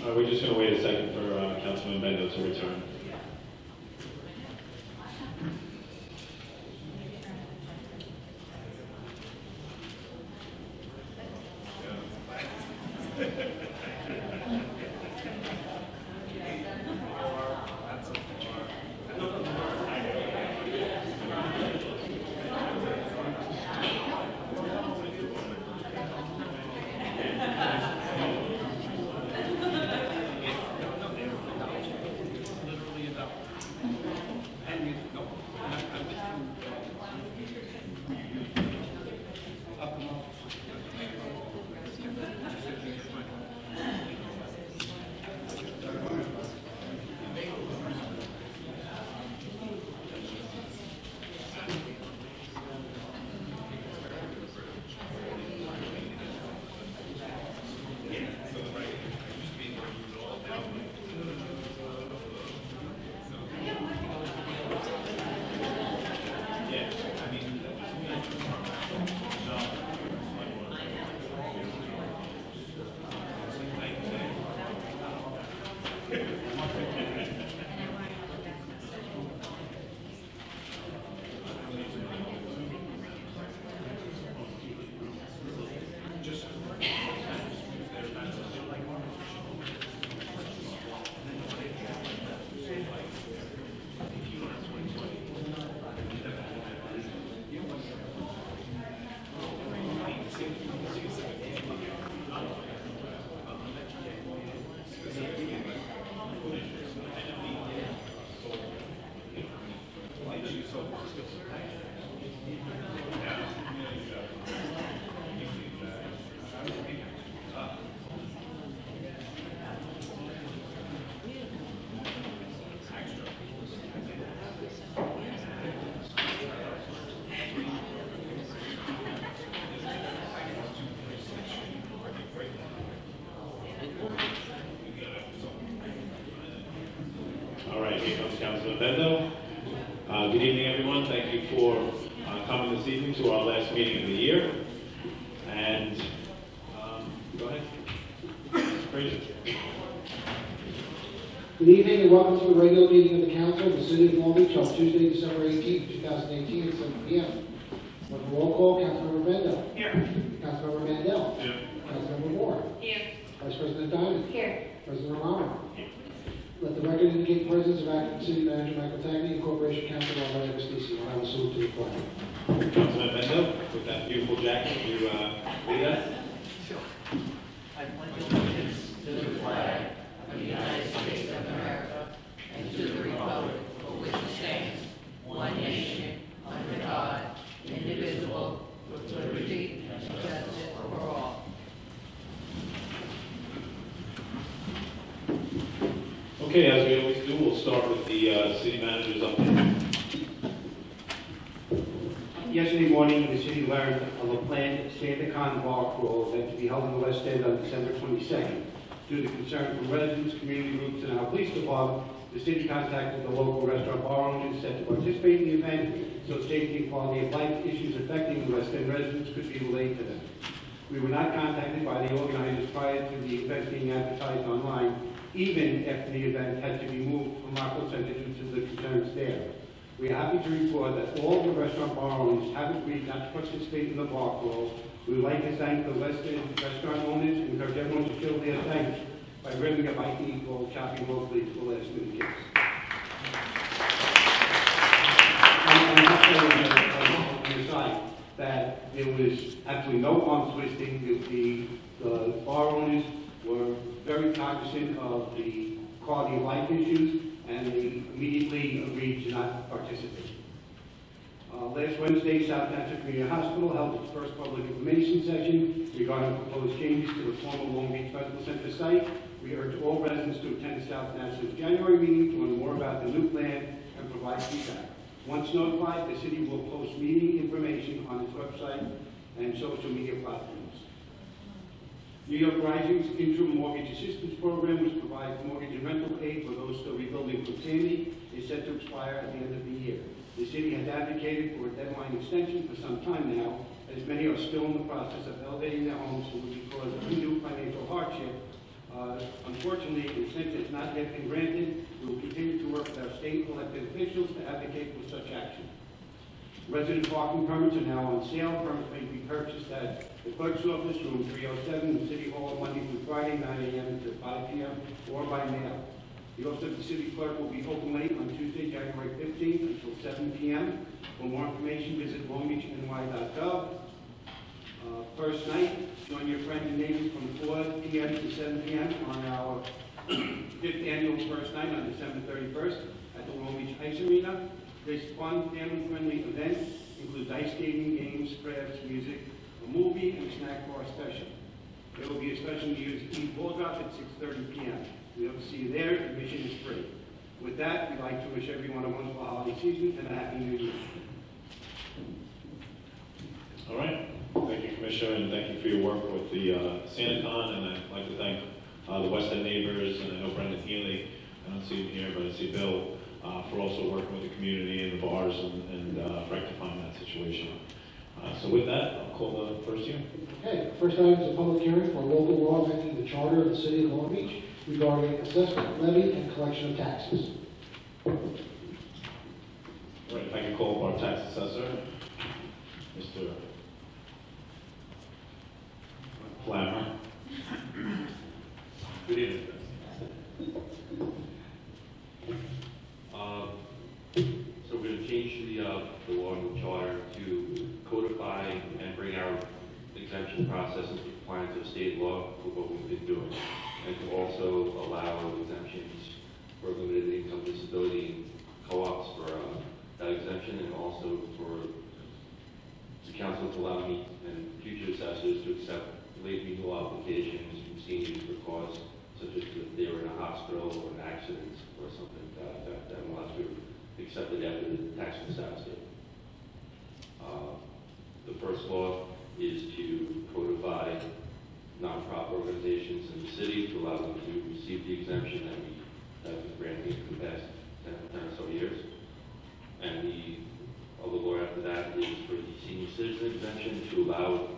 We're just going to wait a second for Councilman Bendo to return. Councilman Bendo. Good evening, everyone. Thank you for coming this evening to our last meeting of the year. And go ahead. Good evening and welcome to the regular meeting of the Council of the City of Long Beach on Tuesday, December 18, 2018 at 7 p.m. On the roll call, Councilmember Bendo. Here. Councilmember Mandel. Here. Councilmember Moore. Here. Vice President Diamond. Here. President Romano. Let the record indicate the presence of acting City Manager Michael Tagney and Corporation Council Margaret Stacey. I will salute to the flag. Councilman Bendo, with that beautiful jacket, you lead us. I pledge allegiance to the flag of the United States of America and to the republic for which it stands, one nation, under God, indivisible, with liberty and justice for all. Okay, as we always do, we'll start with the city manager's update. Yesterday morning, the city learned of a planned Santa-Con bar crawl event to be held in the West End on December 22nd. Due to concern from residents, community groups, and our police department, the city contacted the local restaurant bar owners set to participate in the event so safety and quality of life issues affecting the West End residents could be relayed to them. We were not contacted by the organizers prior to the event being advertised online, even after the event had to be moved from Rockville Center due to the concerns there. We are happy to report that all the restaurant bar owners have agreed not to participate in the bar crawl. We would like to thank the West End restaurant owners and encourage everyone to show their thanks by grabbing a bite to eat while shopping locally for last-minute gifts. And on the side, that there was absolutely no arm twisting. The bar owners were very cognizant of the quality of life issues, and they immediately agreed to not participate. Last Wednesday, South National Community Hospital held its first public information session regarding proposed changes to the former Long Beach Medical Center site. We urge all residents to attend South National's January meeting to learn more about the new plan and provide feedback. Once notified, the city will post meeting information on its website and social media platforms. New York Rising's interim mortgage assistance program, which provides mortgage and rental aid for those still rebuilding from Sandy, is set to expire at the end of the year. The city has advocated for a deadline extension for some time now, as many are still in the process of elevating their homes who would be caused undue financial hardship Unfortunately, since it's not yet been granted, we will continue to work with our state elected officials to advocate for such action. Resident parking permits are now on sale. Permits may be purchased at the clerk's office, room 307, in City Hall, Monday through Friday, 9 a.m. to 5 p.m., or by mail. The office of the city clerk will be open late on Tuesday, January 15th until 7 p.m. For more information, visit longbeachny.gov. First night, join your friends and neighbors from 4 p.m. to 7 p.m. on our 5th annual first night on December 31st at the Long Beach Ice Arena. This fun, family-friendly event includes ice skating, games, crafts, music, a movie, and a snack bar special. There will be a special eat ball drop at 6:30 p.m. We hope to see you there. Admission is free. With that, we'd like to wish everyone a wonderful holiday season and a happy New Year. All right. Thank you, Commissioner, and thank you for your work with the SantaCon, and I'd like to thank the West End neighbors, and I know Brendan Healy, I don't see him here, but I see Bill, for also working with the community and the bars and rectifying that situation. So with that, I'll call the first hearing. Okay, first item is a public hearing for a local law amending the charter of the city of Long Beach regarding assessment, levy, and collection of taxes. All right, if I can call our tax assessor, Mr. Flammer. Good evening. So we're going to change the law and the charter to codify and bring our exemption process into compliance with state law for what we've been doing, and to also allow exemptions for limited income disability co-ops for that exemption, and also for the council to allow me and future assessors to accept late renewal applications from seniors for cause such as if they were in a hospital or an accident or something that will have to be accepted after the tax disaster. The first law is to codify nonprofit organizations in the city to allow them to receive the exemption that we have been granting for the past 10 or so years. And the other law after that is for the senior citizen exemption to allow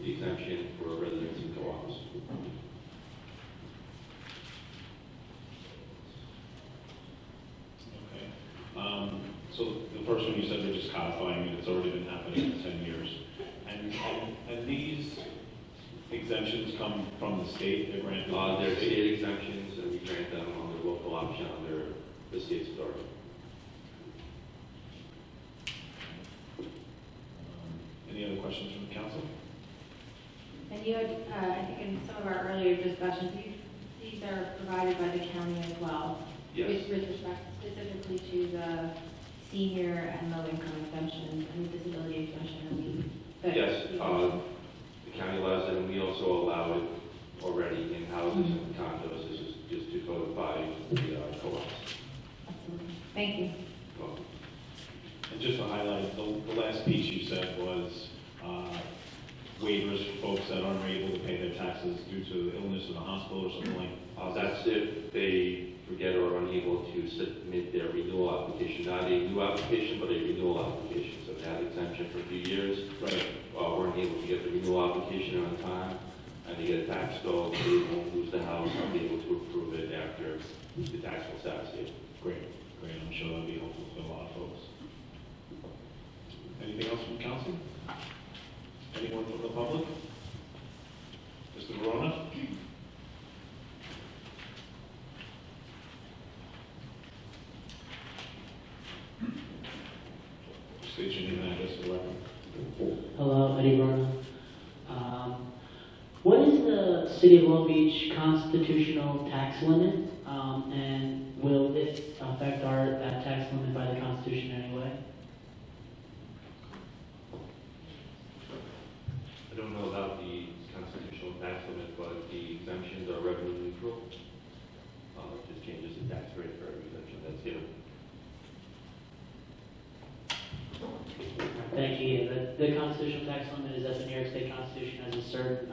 the exemption for residents and co-ops. Okay. So the first one you said they're just codifying it. It's already been happening for 10 years. And these exemptions come from the state? They're granted? They're state exemptions, and we grant them on the local option under the state's authority. Any other questions from the council? And you had, I think in some of our earlier discussions, these are provided by the county as well. Yes. With respect specifically to the senior and low income exemption and the disability exemption. Yes, the county allows it, and we also allow it already in houses and condos. This is just to codify the co-ops. Absolutely. Thank you. Well, And just to highlight, the last piece you said was waivers for folks that aren't able to pay their taxes due to illness in the hospital or something like that. that's if they forget or are unable to submit their renewal application, not a new application, but a renewal application. So they have exemption for a few years, Right. weren't able to get the renewal application on time, and they get a tax bill, they won't lose the house, and be able to approve it after the taxable status date. Great. I'm sure that'll be helpful for a lot of folks. Anything else from council? Anyone from the public? Mr. Verona? State your name and address for the record. Hello, Eddie Verona. What is the City of Long Beach constitutional tax limit? And will this affect our tax limit by the Constitution in any way? I don't know about the constitutional tax limit, but the exemptions are revenue neutral. It just changes the tax rate for every exemption that's given. Thank you. The constitutional tax limit is that the New York State Constitution has a certain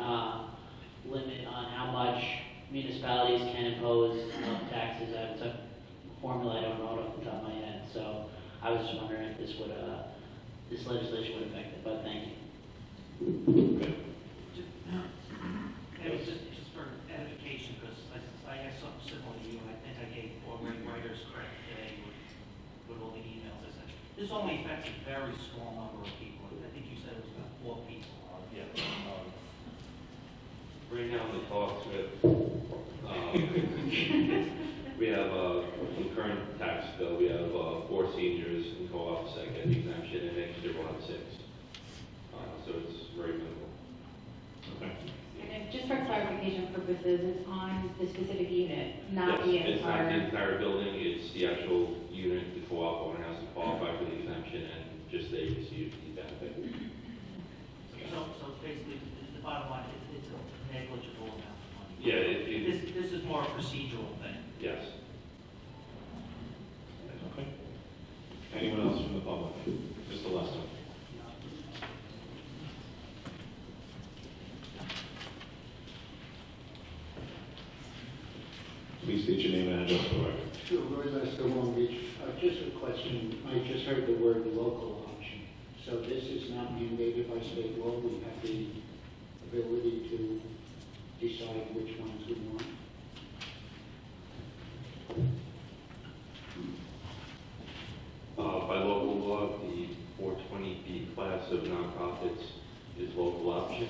limit on how much municipalities can impose taxes. It's a formula I don't know it off the top of my head. So I was just wondering if this would this legislation would affect it. But thank you. Okay. It was just for edification, because I This only affects a very small number of people. I think you said it was about 4 people. Yeah. Right now in the talks with, we have concurrent tax bill, we have 4 seniors in co-ops that get the exemption, and next year we'll have 6. So it's very minimal. Okay. And then just for clarification purposes, it's on the specific unit, not the Yes, it's not the entire. entire building, it's the actual unit. The co-op owner has to qualify for the exemption, and just they receive the benefit. So basically, the bottom line, it's a negligible amount of money. Yeah, This is more a procedural thing. yes. Okay. Anyone else from the public? Mr. Lester. Please state your name and address for the record. Sure, Roy Lester, Long Beach. Just a question. I just heard the word local option. So this is not mandated by state law. We have the ability to decide which ones we want. By local law, the 420B class of nonprofits is local option,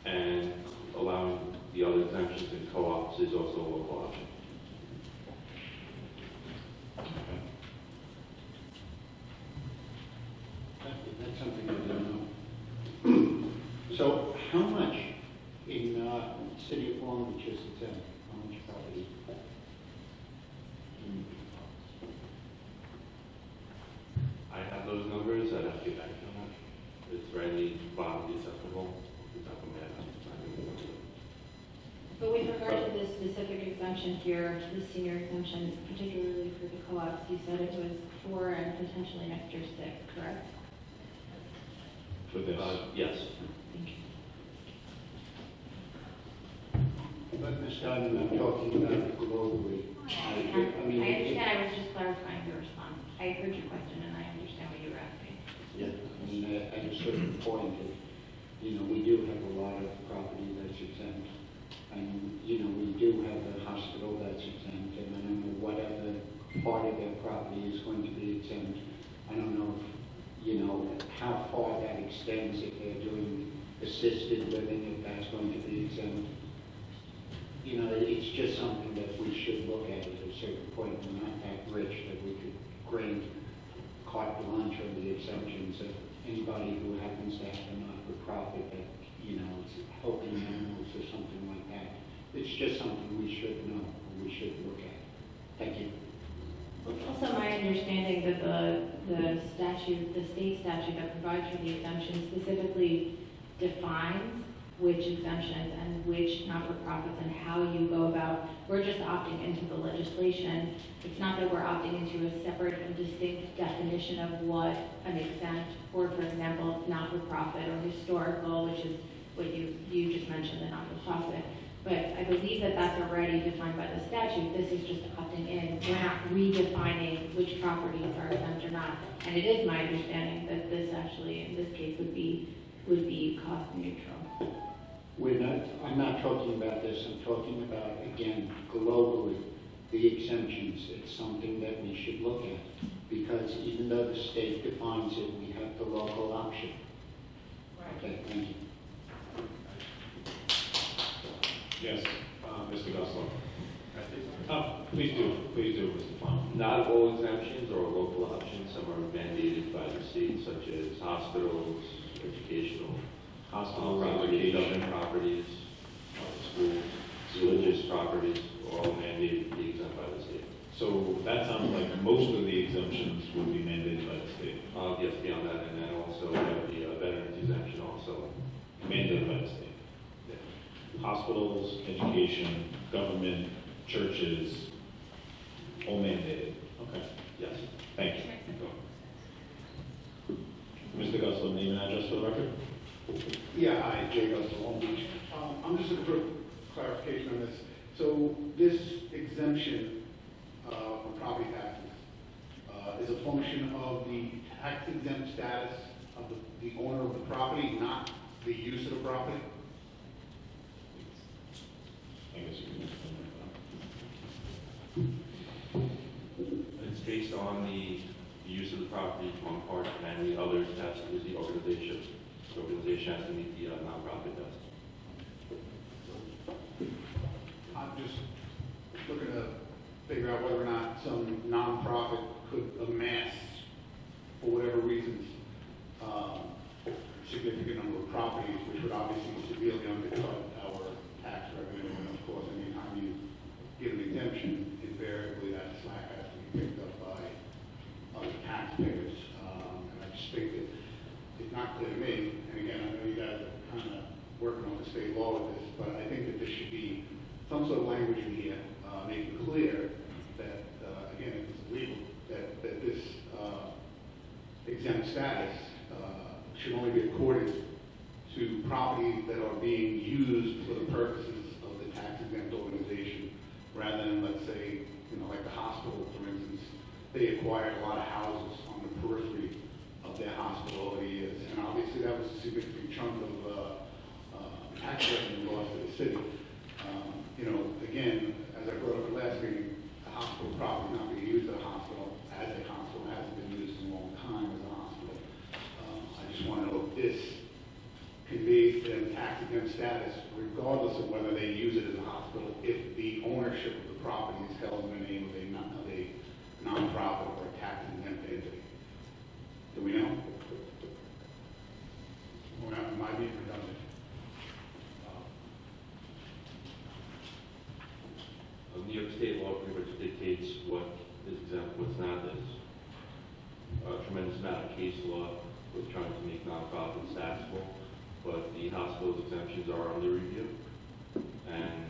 and allowing the other exemptions in co-ops is also a local option. That's something I don't know. So how much in city of Long Beach is exempt? How much property? I have those numbers, I'd have to get back to them. It's readily bottom acceptable. But with regard to this specific exemption here, the senior exemption, particularly for the co-ops, you said it was 4 and potentially next year 6, correct? For this. Yes. Thank you. But Ms. Diamond, I'm talking about globally. I understand, I was just clarifying your response. I heard your question and I understand what you were asking. Yeah, I mean, at a certain point, we do have a lot of property that's exempt. And, we do have a hospital that's exempt, and I don't know what other part of their property is going to be exempt. I don't know if, how far that extends, if they're doing assisted living, if that's going to be exempt. It's just something that we should look at a certain point. We're not that rich that we could grant carte blanche on the exemptions of anybody who happens to have a not-for-profit that, is helping animals or something like that. It's just something we should know, or we should look at. Thank you. Also, my understanding that the statute, the state statute that provides for the exemption specifically defines which exemptions and which not-for-profits and how you go about. We're just opting into the legislation. It's not that we're opting into a separate and distinct definition of what an exempt, or for example, not-for-profit or historical, which is what you just mentioned, the not-for-profit. But I believe that that's already defined by the statute. This is just opting in. We're not redefining which properties are exempt or not. And it is my understanding that this actually, in this case, would be cost neutral. I'm not talking about this. I'm talking about, again, globally, the exemptions. It's something that we should look at. Because even though the state defines it, we have the local option. Okay, thank you. Yes, Mr. Gosselin. Please do, Mr. Plum. Not all exemptions are local options. Some are mandated by the state, such as hospitals, educational properties, government properties, schools, religious properties, are all mandated to be exempt by the state. So that sounds like most of the exemptions would be mandated by the state. Yes, beyond that, and then also we have the veterans exemption also. Mandated by the state. Hospitals, education, government, churches, all mandated. Okay, Yes. thank you. Mr. Gosselin, name and address for the record? Yeah, hi, Jay Guston, Long Beach. I'm just looking for clarification on this. So this exemption from property taxes is a function of the tax exempt status of the owner of the property, not the use of the property? I guess you can. It's based on the the use of the property is one part, and the other test is the organization. The organization has to meet the nonprofit test. I'm just looking to figure out whether or not some nonprofit could amass, for whatever reasons, significant number of properties, which would obviously severely undercut our tax revenue. And of course, anytime you give an exemption, invariably that slack has to be picked up by other taxpayers. And I just think that it's not clear to me, and again, I know you guys are kind of working on the state law with this, but I think that there should be some sort of language in here making clear that, again, if it's legal, that this exempt status should only be accorded to properties that are being used for the purposes of the tax exempt organization, rather than, let's say, like the hospital, for instance, they acquired a lot of houses on the periphery of their hospital over the years, and obviously that was a significant chunk of tax revenue lost to the city. Again, as I brought up at last meeting, the hospital property not being used as a hospital, hasn't been used in a long time as a hospital. I just want to know if this conveys them tax exempt status, regardless of whether they use it as a hospital, if the ownership of the property is held in the name of a nonprofit or a tax exempt entity. Do we know? Or am I being redundant? New York State law pretty much dictates what is exempt, what's not. There's a tremendous amount of case law with trying to make nonprofits taxable, but the hospital's exemptions are under review. And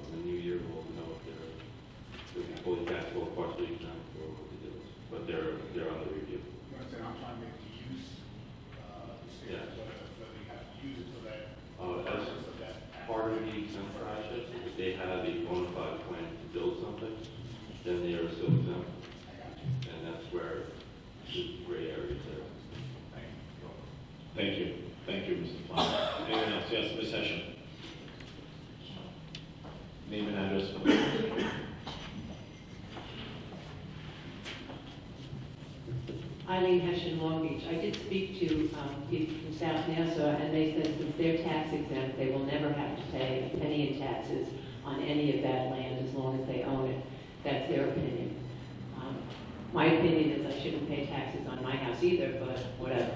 in the new year, we'll know if they're fully taxable, partially exempt, or what the deal is. But they're under review. You understand, I'm trying to make the use, the state, Yeah. whether you have to use it for that. As part of the exempt process, if they have a bona fide plan to build something, then they are still exempt. And that's where the gray area is there. Thank you. Thank you, Mr. Flan. Anyone else? Yes, Ms. Hession. Name and address for the record. Eileen Hession, Long Beach. I did speak to people from South Nassau, and they said since they're tax exempt, they will never have to pay a penny in taxes on any of that land as long as they own it. That's their opinion. My opinion is I shouldn't pay taxes on my house either, but whatever.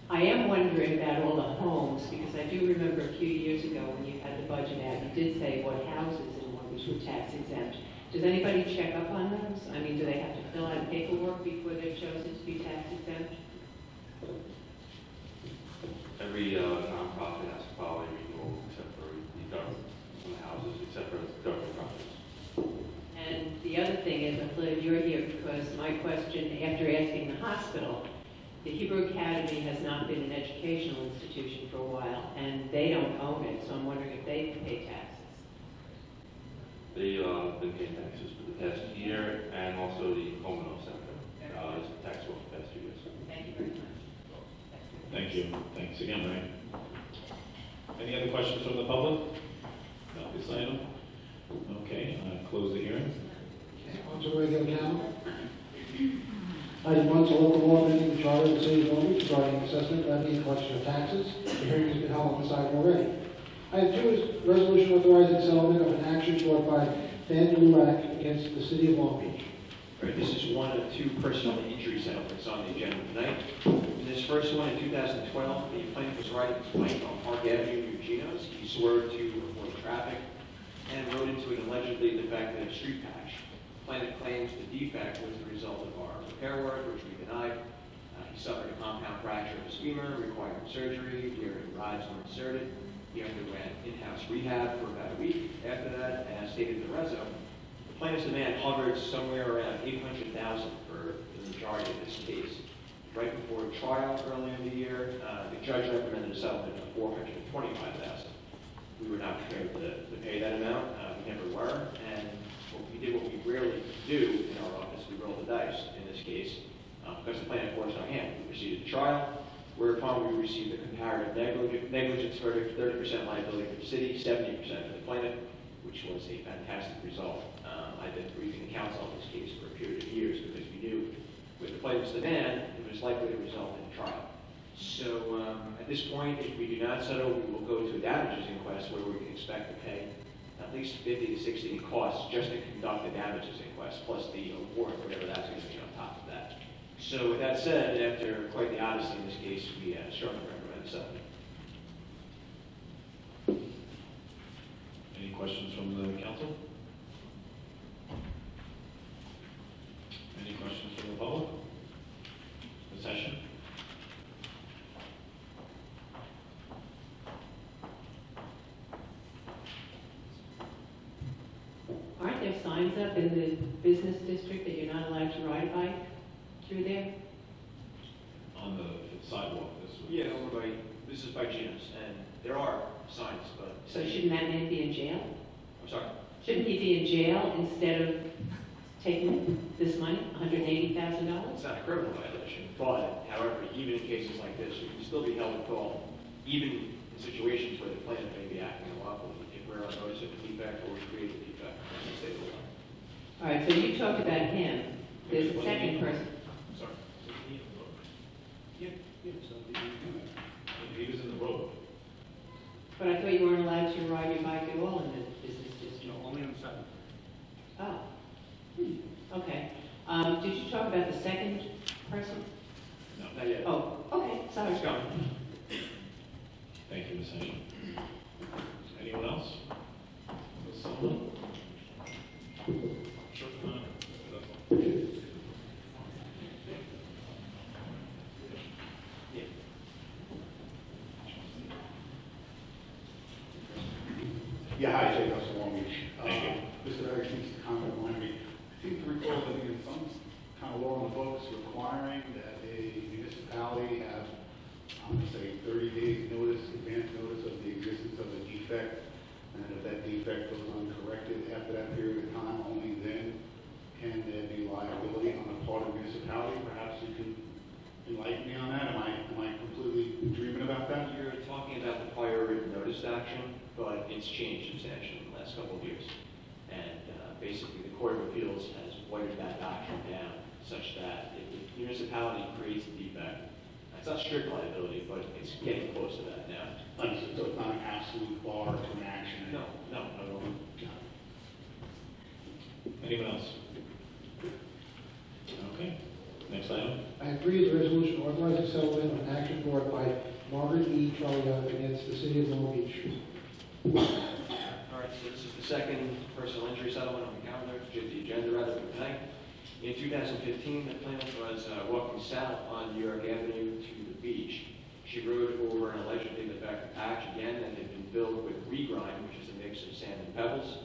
I am wondering about all the homes, because I do remember a few years ago when you had the budget out, you did say what houses in Long Beach were tax exempt. Does anybody check up on those? I mean, do they have to fill out paperwork before they're chosen to be tax exempt? Every nonprofit has to file a renewal except for the government, some houses, except for government properties. And the other thing is, I'm glad you're here because my question, after asking the hospital, the Hebrew Academy has not been an educational institution for a while, and they don't own it, so I'm wondering if they pay taxes. They've been paying taxes for the past year, and also the home health center is taxable for the past 2 years. Thank you very much. Thank you. Thanks again, Ray. Any other questions from the public? No, this item? Okay, close the hearing. On to regular calendar. Item 1 is a local law amending the charter of the city of Long Beach regarding assessment, levy, and collection of taxes. The hearing has been held on this item already. Item 2 is resolution authorizing settlement of an action brought by Lewak against the city of Long Beach. Right, this is one of two personal injury settlements on the agenda tonight. In this first one, in 2012, the plaintiff was riding his bike on Park Avenue near Gino's. He swerved to avoid traffic and rode into an allegedly defective street patch. The plaintiff claims the defect was the result of our repair work, which we denied. He suffered a compound fracture of his femur, required surgery. The area rods were inserted. He underwent in-house rehab for about a week. After that, as stated in the reso, the plaintiff's demand hovered somewhere around $800,000 for the majority of this case. Right before trial earlier in the year, the judge recommended a settlement of $425,000. We were not prepared to pay that amount. We never were, and we did what we rarely do in our office. We rolled the dice in this case because the plaintiff forced our hand. We proceeded to trial, whereupon we received a comparative negligence verdict, 30% liability for the city, 70% for the plaintiff. which was a fantastic result. I've been briefing the council on this case for a period of years because we knew with the plaintiff's demand, it was likely to result in a trial. So at this point, if we do not settle, we will go to a damages inquest where we can expect to pay at least 50 to 60 in costs just to conduct the damages inquest, plus the award, whatever that's going to be on top of that. So with that said, after quite the odyssey in this case, we strongly recommend settlement. Any questions from the council? Any questions from the public? The session? Aren't there signs up in the business district that you're not allowed to ride a bike through there? On the sidewalk, this was. Yeah, this is by Gino's, and there are signs, but... So shouldn't that man be in jail? I'm sorry? Shouldn't he be in jail instead of taking this money, $180,000? It's not a criminal violation, but however, even in cases like this, you can still be held accountable, even in situations where the plaintiff may be acting unlawfully, if we're on notice of a defect or we create a defect in the state of law. All right, so you talked about him. There's a second person. Sorry. He was in the road. But I thought you weren't allowed to ride your bike at all in the business district. No, only on the side. Oh. Okay. Did you talk about the second person? No, not yet. Oh, okay, sorry. It's gone. Thank you, Ms. Henshaw. Anyone else? Someone? Yeah. Yeah, hi, Jay Russell, Long Beach. Thank you. Mr. Harris needs to comment on me. I seem to recall that in some kind of law on the books requiring that a municipality have, I'm going to say, 30 days notice, advance notice of the existence of a defect, and if that defect goes uncorrected after that period of time, only then can there be liability on the part of the municipality. Perhaps you can enlighten me on that. Am I completely dreaming about that? You're talking about the prior written notice action, but it's changed substantially in the last couple of years. And basically, the Court of Appeals has watered that doctrine down such that if the municipality creates a defect, it's not strict liability, but it's getting close to that now. Understood. So it's not an absolute bar to an action? No. Anyone else? Okay. Next item. Item 3 is a resolution authorizing settlement of an action brought by Margaret Trela against the city of Long Beach. All right, so this is the second personal injury settlement on the calendar, the agenda rather than tonight. In 2015, the plaintiff was walking south on New York Avenue to the beach. She rode over an allegedly defective patch again that had been filled with regrind, which is a mix of sand and pebbles.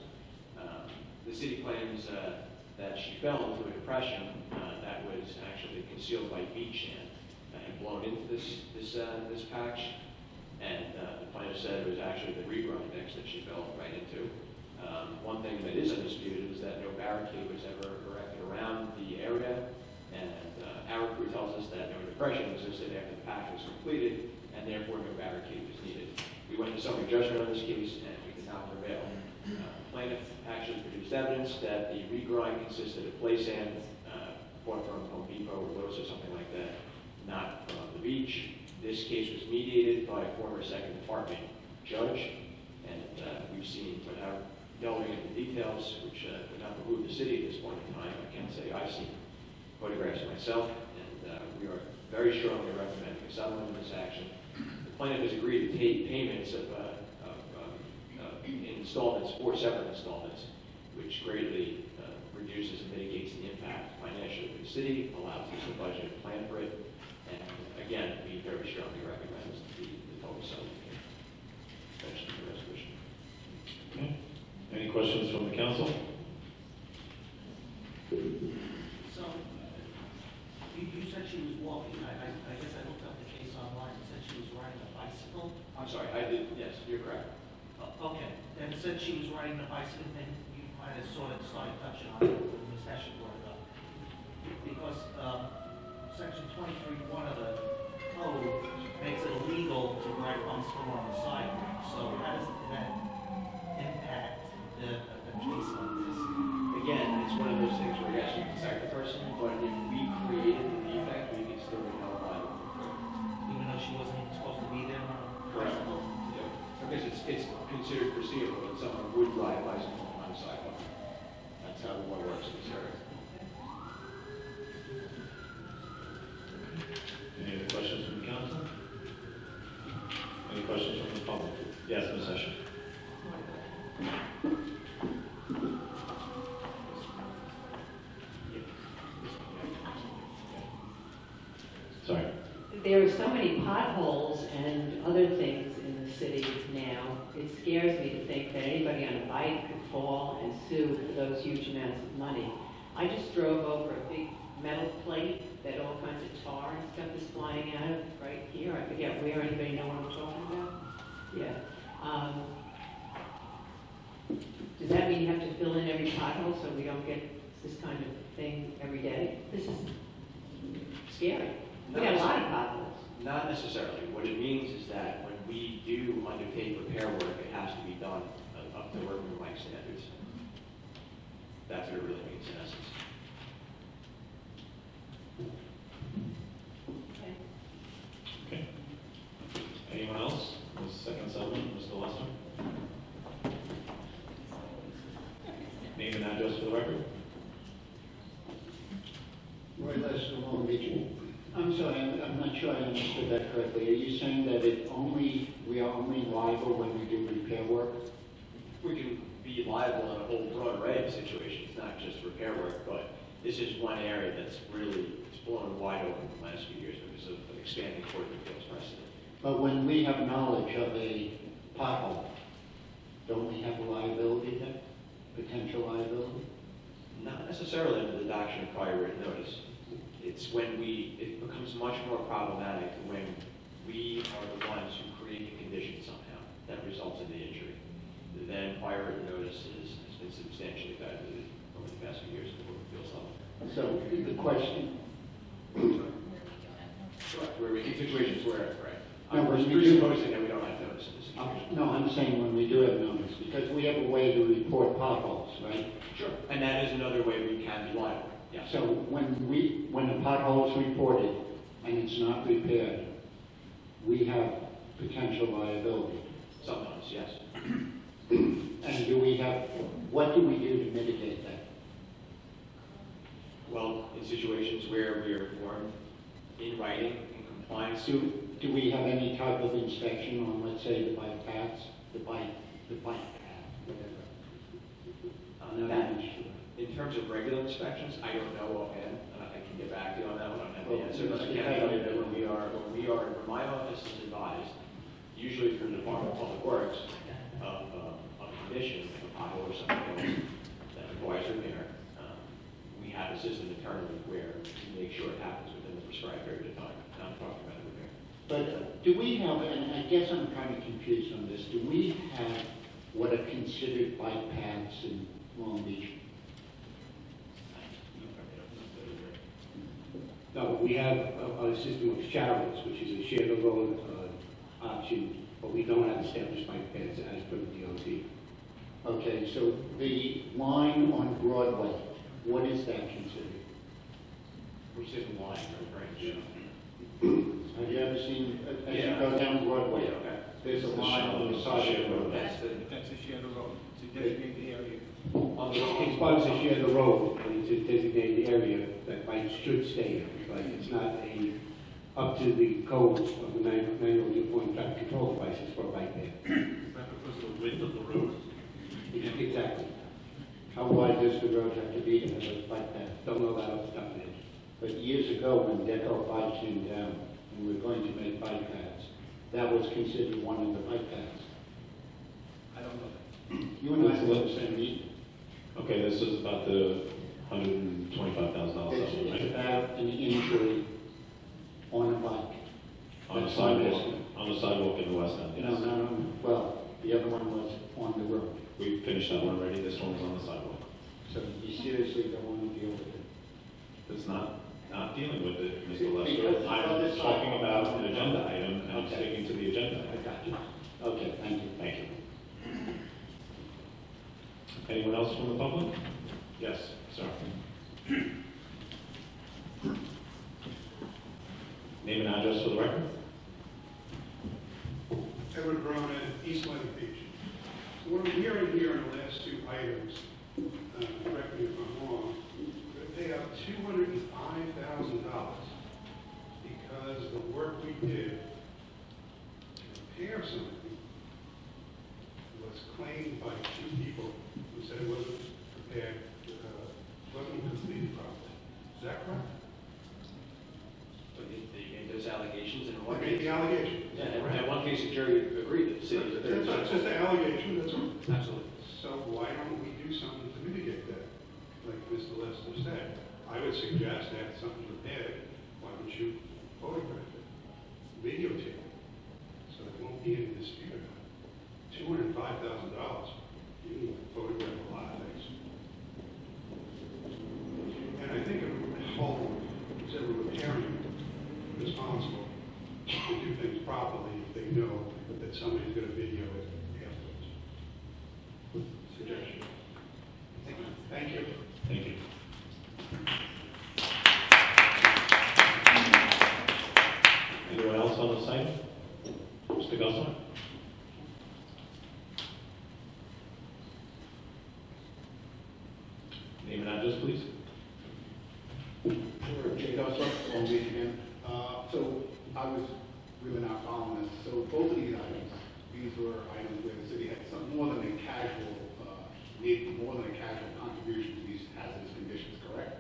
The city claims that she fell into a depression that was actually concealed by beach sand that had blown into this patch. And the plaintiff said it was actually the regrind mix that she fell right into. One thing that is undisputed is that no barricade was ever erected around the area, and our crew tells us that no depression existed after the patch was completed, and therefore no barricade was needed. We went to summary judgment on this case, and we did not prevail. Plaintiff actually produced evidence that the regrind consisted of play sand bought from Home Depot or Lowe's or something like that, not from the beach. This case was mediated by a former Second Department judge, and we've seen, without delving into details, which would not behoove the city at this point in time, I can't say I've seen photographs myself, and we are very strongly recommending a settlement of this action. The plaintiff has agreed to take payments of installments, 4 separate installments, which greatly reduces and mitigates the impact financially for the city, allows us to budget and plan for it, and again, we very strongly recommend the total settlement. Thanks for the resolution. Okay. Any questions from the council? So, you said she was walking, I guess I looked up the case online, it said she was riding a bicycle. I'm sorry, I did, yes, you're correct. Okay, and it said she was riding a bicycle, and you kind of sort of started touching on it when Ms. Hession brought it up. Because section 23.1 of the code makes it illegal to ride a bicycle on the sidewalk. So how does that impact the a case like this? Again, it's one of those things where yes, you can cite the person, but if we created the defect, we could still be held liable. Even though she wasn't even supposed to be there? Correct. Because it's considered foreseeable that someone would ride a bicycle on the sidewalk. That's how the law works in this area. Any other questions from the council? Any questions from the public? Yes, Ms. Session. Sorry. There are so many potholes and other things in the city now. It scares me to think that anybody on a bike could fall and sue for those huge amounts of money. I just drove over a big metal plate that all kinds of tar and stuff is flying out of right here. I forget where. Anybody know what I'm talking about? Yeah. Does that mean you have to fill in every pothole so we don't get this kind of thing every day? This is scary. We got a lot of potholes. Not necessarily. What it means is that when we do undertake repair work, it has to be done up to workman like standards. That's what it really means in essence. Okay. Anyone else? Ms. Second Settlement, Mr. Lester? Name and address for the record. Roy Lester, Long Beach. I'm sorry, I'm not sure I understood that correctly. Are you saying that we are only liable when we do repair work? We can be liable in a whole broad array of situations, not just repair work, but this is one area that's really blown wide open in the last few years because of an expanding court of appeals precedent. But when we have knowledge of a pothole, don't we have a liability then? Potential liability? Not necessarily under the doctrine of prior written notice. It's when it becomes much more problematic when we are the ones who create the condition somehow that results in the injury. Then prior written notice has been substantially diluted over the past few years at the Court of Appeals level. So the question, Where we get situations where, right, No, I'm when we do- presupposing that we don't have notice in this situation. no, I'm saying when we do have notice, because we have a way to report potholes, right? Sure. And that is another way we can be liable, yes. So when a pothole is reported and it's not repaired, we have potential liability. Sometimes, yes. And what do we do to mitigate that? Well, in situations where we are informed in writing, in compliance to, Do we have any type of inspection on, let's say, the bike paths, the bike path, whatever? I'm not that, even sure. in terms of regular inspections, I don't know offhand. I can get back to you on that one. I don't have the Well, answer, but I can tell you that when my office is advised, usually through the Department of Public Works, of a condition, like a pothole or something else that requires repair, we have a system internally where we make sure it happens within the prescribed period of time. Now I'm talking about a repair. But do we have, and I guess I'm kind of confused on this, do we have what are considered bike paths in Long Beach? No, we have a system of showers, which is a share the road option, but we don't have established bike paths as per the DOT. Okay, so the line on Broadway, what is that considered? Which is in line, right? Have you ever seen, as you Yeah. go down Broadway, Yeah, okay. there's a line on the side of the road. That's the, That's a shared road, it's a designated area. It's part of the share the road, and it's a designated area that bikes should stay in, but it's not up to the code of the manual uniform traffic control devices for a bike path. Is that because of the width of the road? Exactly. How wide does the road have to be to have a bike path? Don't know that off the top of my head. But years ago, when Deco Bike came down, and we were going to make bike paths, that was considered one of the bike paths. I don't know that. You and I were the same meeting. Okay, this is about the $125,000 It's settlement, right? about an injury on a bike. On the That's what I'm sidewalk, asking. on the sidewalk in the west end, No, yes. no, well, the other one was on the road. We finished that one already, this one's on the sidewalk. So you seriously don't want to deal with it? It's not dealing with it, Mr. Because Lester. it's I'm on this talking side. about an agenda item and Okay. sticking to the agenda. I got you. Okay, thank you. Thank you. Anyone else from the public? Yes, sir. Name and address for the record. Edward Brown at East Long Beach. So what I'm hearing here in the last two items, correct me if I'm wrong, we're going to pay out $205,000 because the work we did to repair something was claimed by two people who said it wasn't prepared, wasn't completed properly. Is that correct? But they made those allegations in one They made case. the allegation. Yeah, in one case, the jury agreed that the city was That's not just an allegation, that's all. Absolutely. So why don't we do something to mitigate that, like Mr. Lester said? I would suggest that something prepared, why don't you photograph it, videotape it, so there won't be any dispute about it. $205,000, you can photograph a lot of things. And I think a whole, instead of repairing, responsible to do things properly if they know that somebody's going to video it afterwards. Suggestion. Thank you. Thank you. Anyone else on the site? Mr. Gosselin? Name and address, please. Sure, Jay Gosselin, Long Beach again. So I was really not following this. So both of these items, these were items where the city had some more than a casual, made more than a casual contribution to these hazardous conditions, correct?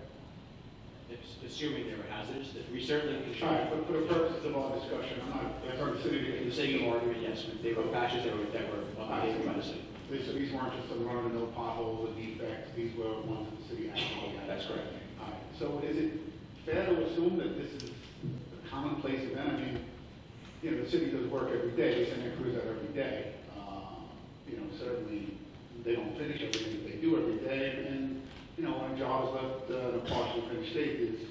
Assuming they were hazardous, that we certainly All right, but for the purposes of our discussion, I'm not, I've heard the city. in the sake of argument, yes, they were patches that were undertaken by the city. So these weren't just some run-of-the-mill potholes or defects, these were ones that the city actually had. That's correct. All right, so is it fair to assume that this is a commonplace event? I mean, you know, the city does work every day, they send their crews out every day. You know, certainly, they don't finish everything that they do every day, and, you know, when a job is left in a partially finished state, there's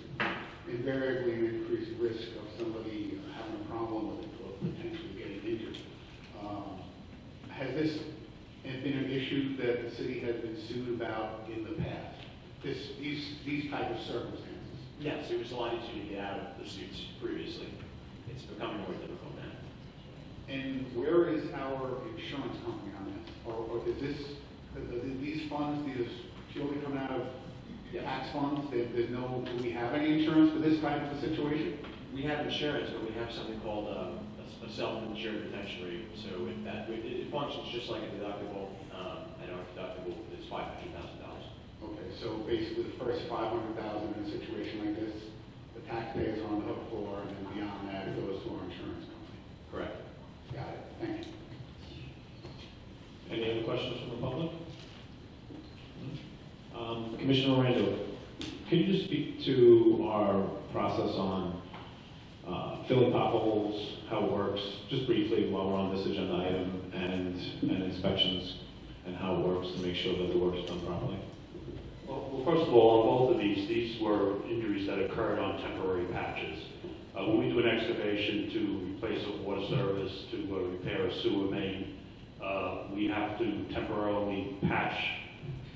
invariably an increased risk of somebody having a problem with it or potentially getting injured. Has this been an issue that the city has been sued about in the past? These type of circumstances? Yes, there was a lot easier to get out of the suits previously. It's becoming more difficult now. And where is our insurance company on this? Or is this, these funds, these purely coming out of tax funds? There's no, do we have any insurance for this type of a situation? We have insurance, but we have something called a self-insured retention rate. So if that, it functions just like a deductible, and our deductible is $500,000. Okay, so basically the first $500,000 in a situation like this, the taxpayers are on the hook for, and then beyond that, it goes to our insurance company. Correct. Got it, thank you. Any other questions from the public? Commissioner Orlando, can you just speak to our process on filling potholes, how it works, just briefly while we're on this agenda item, and inspections, and how it works to make sure that the work is done properly? Well, first of all, on both of these were injuries that occurred on temporary patches. When we do an excavation to replace a water service, to repair a sewer main, we have to temporarily patch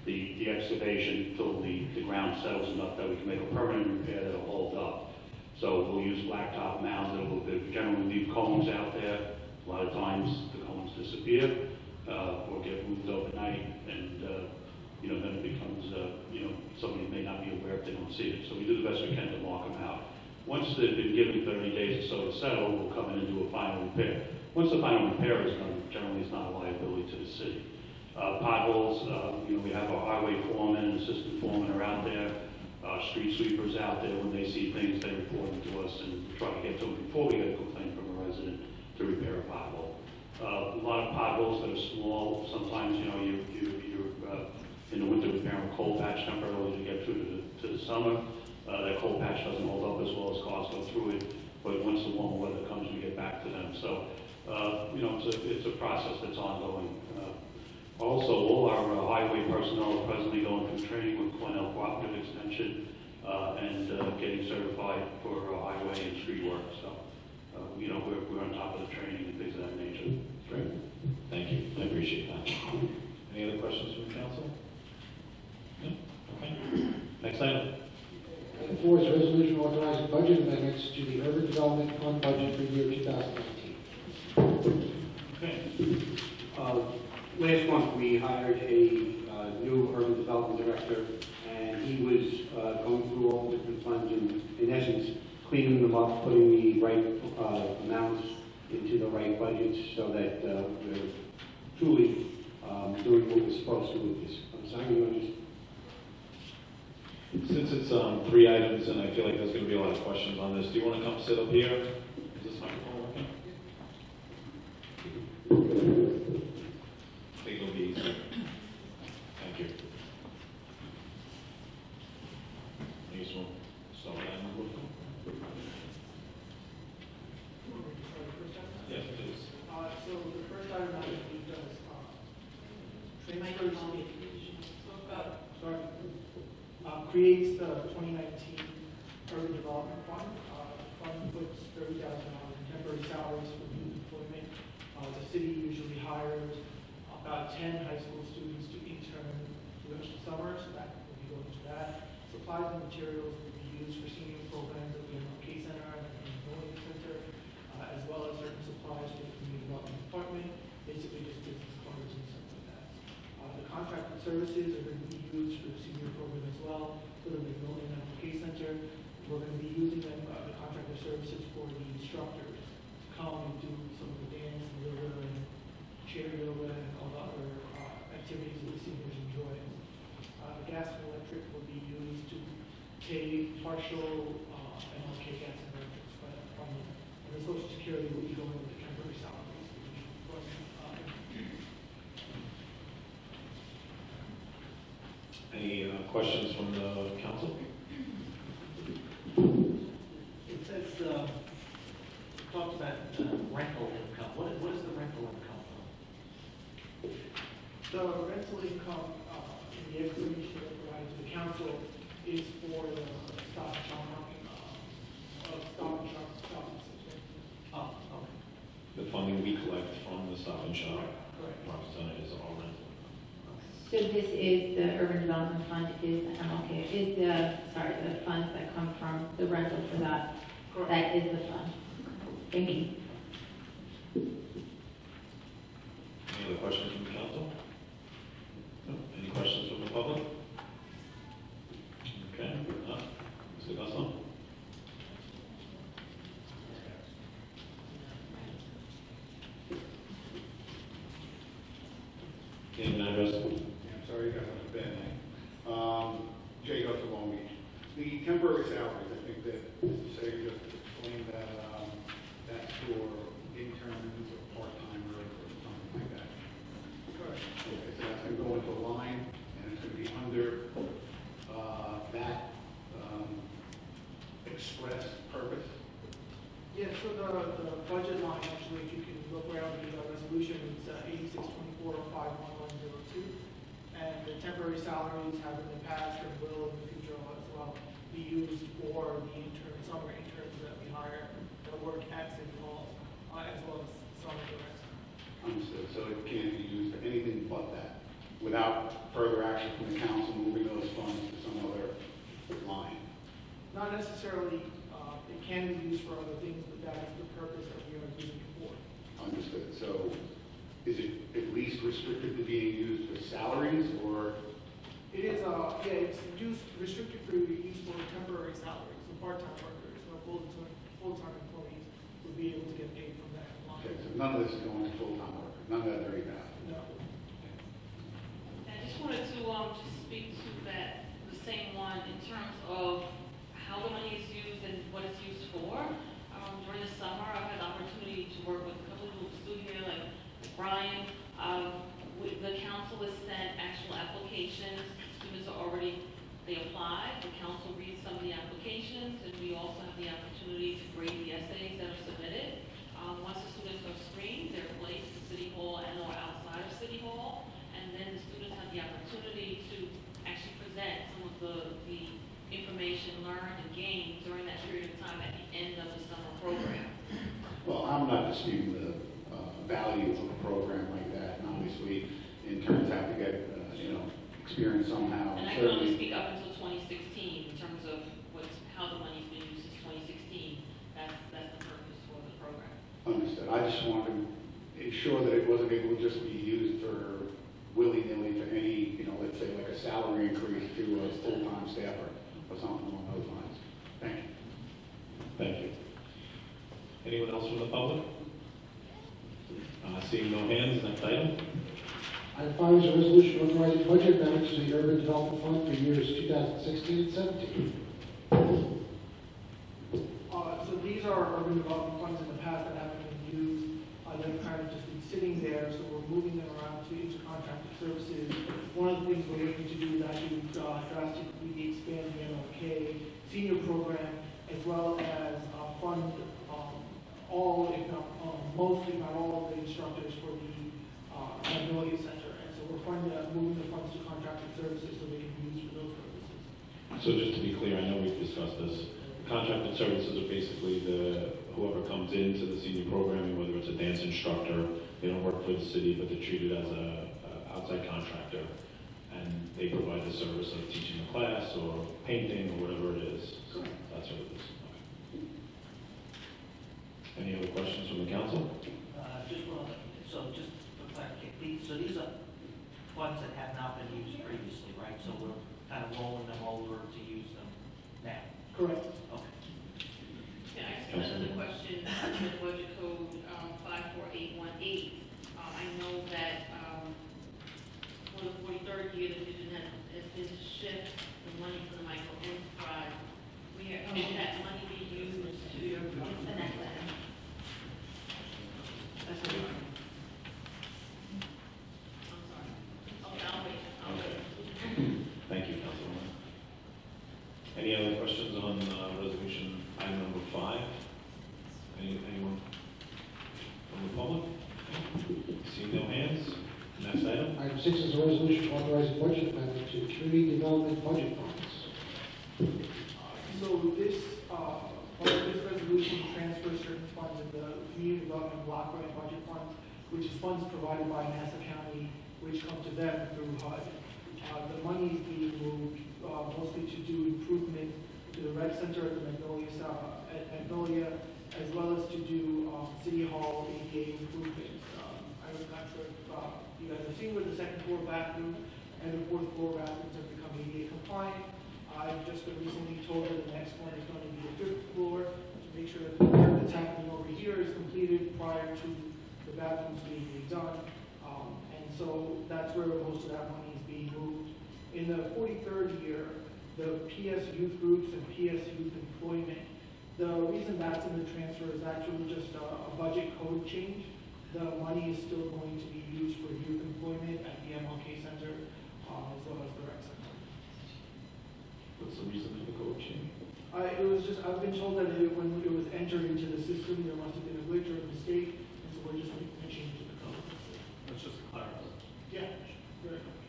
the excavation until the ground settles enough that we can make a permanent repair that'll hold up. So we'll use blacktop mounds that will generally leave cones out there. A lot of times the cones disappear or get moved overnight, and then it becomes, somebody may not be aware if they don't see it. So we do the best we can to mark them out. Once they've been given 30 days or so to settle, we'll come in and do a final repair. Once the final repair is done, generally it's not a liability to the city. Potholes, we have our highway foreman and assistant foreman are out there. Street sweepers out there. When they see things, they report them to us and try to get to them before we get a complaint from a resident to repair a pothole. A lot of potholes that are small. Sometimes, you're in the winter repairing a coal patch temporarily to get through to the summer. That coal patch doesn't hold up as well as cars go through it. But once the warmer weather comes, we get back to them. So, it's a process that's ongoing. Also, all our highway personnel are presently going through training with Cornell Cooperative Extension and getting certified for highway and street work. So, we're on top of the training and things of that nature. Great. Thank you. I appreciate that. Any other questions from council? Next item. Item 4 is a resolution authorizing budget amendments to the Urban Development Fund budget for year 2019. Last month, we hired a new urban development director, and he was going through all the different funds and, in essence, cleaning them up, putting the right amounts into the right budgets so that we're truly doing what we're supposed to with this. I'm sorry, you want to just... Since it's 3 items, and I feel like there's going to be a lot of questions on this, do you want to come sit up here? Is this microphone working? I think it'll be easy. Thank you. You just want to start with that number? Yes, please. So the first item that we do is transfers, creates the 2019 Urban Development Fund. The fund puts $30,000 in temporary salaries for youth employment. The city usually hires about 10 high school students to intern throughout the summer, so that will be going to that. Supplies and materials will be used for senior programs at the MLK Center and the Learning Center, as well as certain supplies for the Community Development Department, basically just business cards and stuff like that. The contracted services are going to be used for the senior program as well, for the Learning and MLK Center. We're going to be using them, the contracted services for the instructors to come and do some of the dance and yoga and chair yoga and all the other activities that the seniors enjoy. Gas and electric will be used to pay partial MLK gas and electric, but the Social Security will be going with the temporary salaries. Any questions from the council? It says, talks about rental income. What is the rental income from? The rental income in the explanation that provided to the council is for the stop and shop parking, stop and shop. Oh, okay. The funding we collect from the Stop and Shop Correct. percentage is all rental. So this is the Urban Development Fund, is the MLK, is the funds that come from the rental for that. Correct. That is the fund. Thank you. Any other questions from the council? No? Any questions from the public? Okay. Mr. Gosselin? Name and address. I'm sorry, you guys have a bad name. Jay Gus of Long Beach. The temporary salaries, I think that Mr. Sager just explained that that's for interns or part-timers or something like that. Correct. Okay, so that's going to go into a line, and it's going to be under that express purpose. Yeah, so the budget line, actually, if you can look around the resolution, it's 8624511102. And the temporary salaries have in the past and will in the future as well be used for the summer interns that we hire that work at City Hall, as well as summer directs. Understood. So it can't be used for anything but that, without further action from the council moving those funds to some other line. Not necessarily, it can be used for other things, but that is the purpose that we are using it for. Understood. So is it at least restricted to being used for salaries, or? It is, it's restricted for use for temporary salaries, so part-time workers, no full-time employees would be able to get paid from that line. Okay, so none of this is going to full-time work, none of that very bad. No. I just wanted to just speak to that, the same one, in terms of how the money is used and what it's used for. During the summer, I've had the opportunity to work with a couple of groups through here, like Brian. The council has sent actual applications. Students are already, they apply. The council reads some of the applications, and we also have the opportunity to grade the essays that are submitted. Once the students are screened, they're placed in City Hall and or outside of City Hall, and then the students have the opportunity to actually present some of the information learned and gained during that period of time at the end of the summer program. Well, I'm not disputing the value of a program like that, and obviously interns have to get, experience somehow. And I can only speak up until 2016 in terms of how the money's been used since 2016. That's the purpose for the program. Understood. I just wanted to ensure that it wasn't able to just be used for willy-nilly for any, let's say like a salary increase to a full-time staffer or something along those lines. Thank you. Thank you. Anyone else from the public? Seeing no hands, next item. Item 5 is a resolution authorizing budget amendments to the Urban Development Fund for years 2016 and 17. So these are urban development funds in the past that haven't been used. They've kind of just been sitting there, so we're moving them around to intercontracted services. One of the things we're looking to do is actually drastically expand the MLK senior program, as well as fund all, if not most, if not all, of the instructors for the Magnolia Center. And so we're moving the funds to contracted services so they can be used for those purposes. So just to be clear, I know we've discussed this. Contracted services are basically whoever comes into the senior programming, whether it's a dance instructor, they don't work for the city, but they're treated as a outside contractor, and they provide the service of teaching a class or painting or whatever it is. So that's what it is. Okay. Any other questions from the council? Just one other, so just for clarification, so these are funds that have not been used previously, right? So we're kind of rolling them over to use them now. Correct. Okay. Yeah, I just have another question with budget code 54818. I know that for the 43rd year, the vision has been to shift the money from the micro enterprise. Can that money be used to it's the next item? That's what I'm sorry. Okay, I'll wait. Thank you, Councilwoman. Any other questions on resolution item number 5? Anyone from the public? See no hands. Next item. Item 6 is a resolution authorizing budget amendment to community development budget funds. So this resolution transfers certain funds in the community development block grant budget funds, which is funds provided by Nassau County, which come to them through HUD. The money is being moved mostly to do improvement to the rec center at the Magnolia, as well as to do City Hall ADA improvements. I'm not sure if you guys have seen where the second floor bathroom and the fourth floor bathrooms have become ADA compliant. I've just been recently told that the next one is going to be the fifth floor to make sure that the work that's happening over here is completed prior to the bathrooms being redone. And so that's where most of that money is being moved. In the 43rd year, the PS youth groups and PS youth employment, the reason that's in the transfer is actually just a budget code change. The money is still going to be used for youth employment at the MLK Center, as well as the rec center. What's the reason for the code change? I've been told that when it was entered into the system, there must have been a glitch or a mistake, and so we're just making a change to the code. That's just a clarify. Yeah, very much.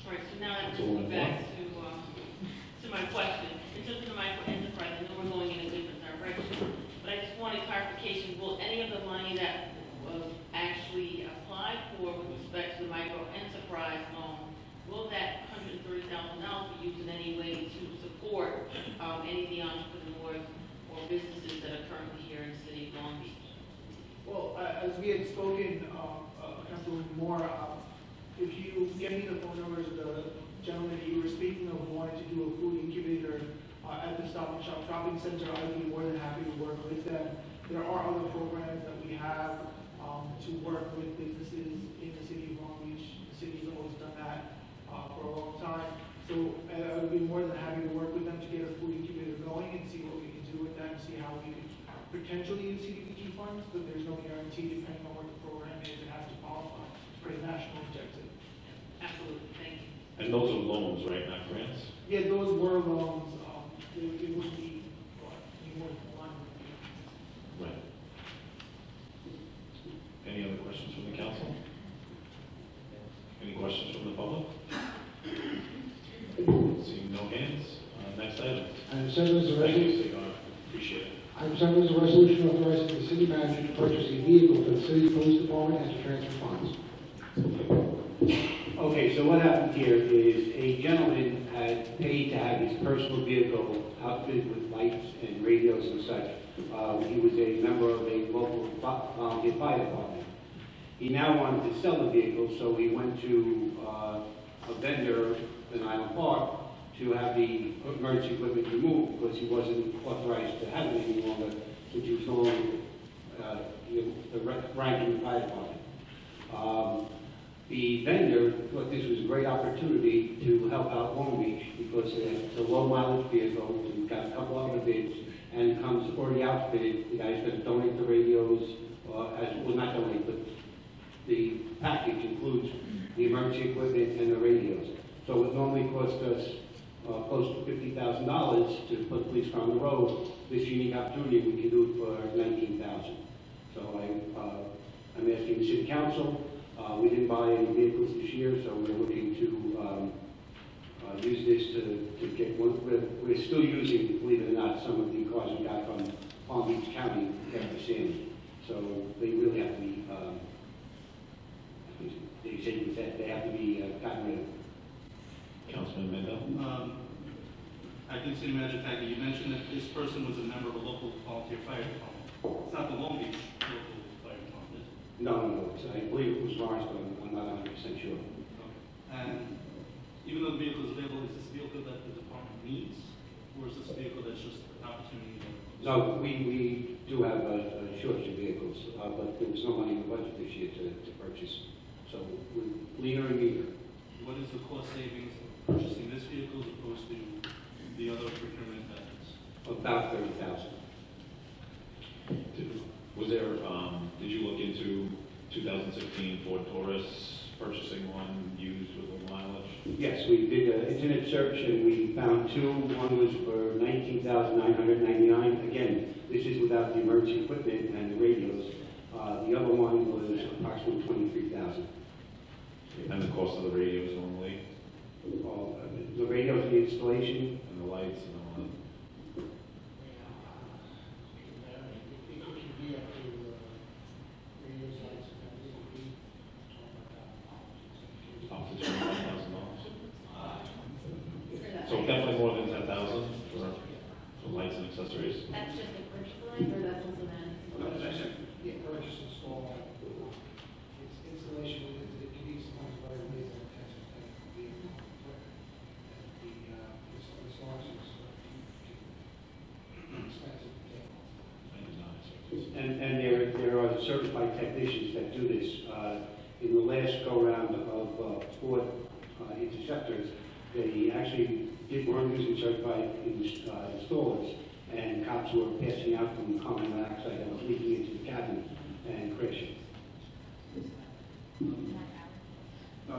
All right, so now I have to go back to my question. In terms of the micro enterprise, I know we're going in a different direction, but I just wanted clarification. Will any of the money that was actually applied for with respect to the micro enterprise loan, will that $130,000 be used in any way to support any of the entrepreneurs or businesses that are currently here in the city of Long Beach? Well, as we had spoken, Councilwoman Moore, if you give me the phone numbers of the gentleman that you were speaking of who wanted to do a food incubator at the Stop and Shop Shopping Center, I'd be more than happy to work with them. There are other programs that we have to work with businesses in the city of Long Beach. The city's always done that for a long time. So I would be more than happy to work with them to get a food incubator going and see what we can do with that and see how we can potentially use CDBG funds, but there's no guarantee depending on what the program is. It has to qualify for the national objective. Absolutely, thank you. And those are loans, right, not grants? Yeah, those were loans. It would be more than one. Right. Any other questions from the council? Any questions from the public? Seeing no hands. Next item. Item 7 is a Thank you, resolution. Mr. Garner. Appreciate it. Item 7 is a resolution authorizing the city manager to purchase a vehicle for the city police department and to transfer funds. Okay, so so what happened here is a gentleman had paid to have his personal vehicle outfitted with lights and radios and such. He was a member of a local volunteer fire department. He now wanted to sell the vehicle, so he went to a vendor in Island Park to have the emergency equipment removed because he wasn't authorized to have it any longer, since he was no longer the rank in the fire department. The vendor thought this was a great opportunity to help out Long Beach because it's a low mileage vehicle. We've got a couple other bids, and it comes already outfitted. The guy's going to donate the radios, well, not donate, but the package includes the emergency equipment and the radios. So it normally costs us close to $50,000 to put a police car on the road. This unique opportunity, we can do it for $19,000. So I'm asking the city council. We didn't buy any vehicles this year, so we're looking to use this to get one. We're still using, believe it or not, some of the cars we got from Palm Beach County after Sandy. So they really have to be, they have to be gotten rid of. Councilman Mendel? Acting City Manager Tackett, you mentioned that this person was a member of a local volunteer fire department. It's not the Long Beach local fire department, is it? No. I believe it was Lawrence, but I'm not 100% sure. Okay. And even though the vehicle is available, is this a vehicle that the department needs? Or is this a vehicle that's just an opportunity? No, we do have a shortage of vehicles, but there was no money in the budget this year to purchase. So we're leaner and meaner. What is the cost savings of purchasing this vehicle as opposed to the other procurement methods? About 30,000. Was there, did you look into 2016 Ford Taurus, purchasing one used with low mileage? Yes, we did an internet search and we found two. One was for $19,999. Again, this is without the emergency equipment and the radios. The other one was approximately $23,000. And the cost of the radios normally, The radios, the installation, and the lights and all that? Up to $25,000. So definitely more than 10,000 for lights and accessories. That's just the purchase line, or that's also then? Yeah, purchase, install, it's installation, it can be sometimes very ways that test the installations expensive to get. I did not expect this. and there are certified technicians that do this. In the last go-round of Ford Interceptors, they actually weren't using certified installers, and cops were passing out from carbon monoxide that was leaking into the cabin and crashing. No.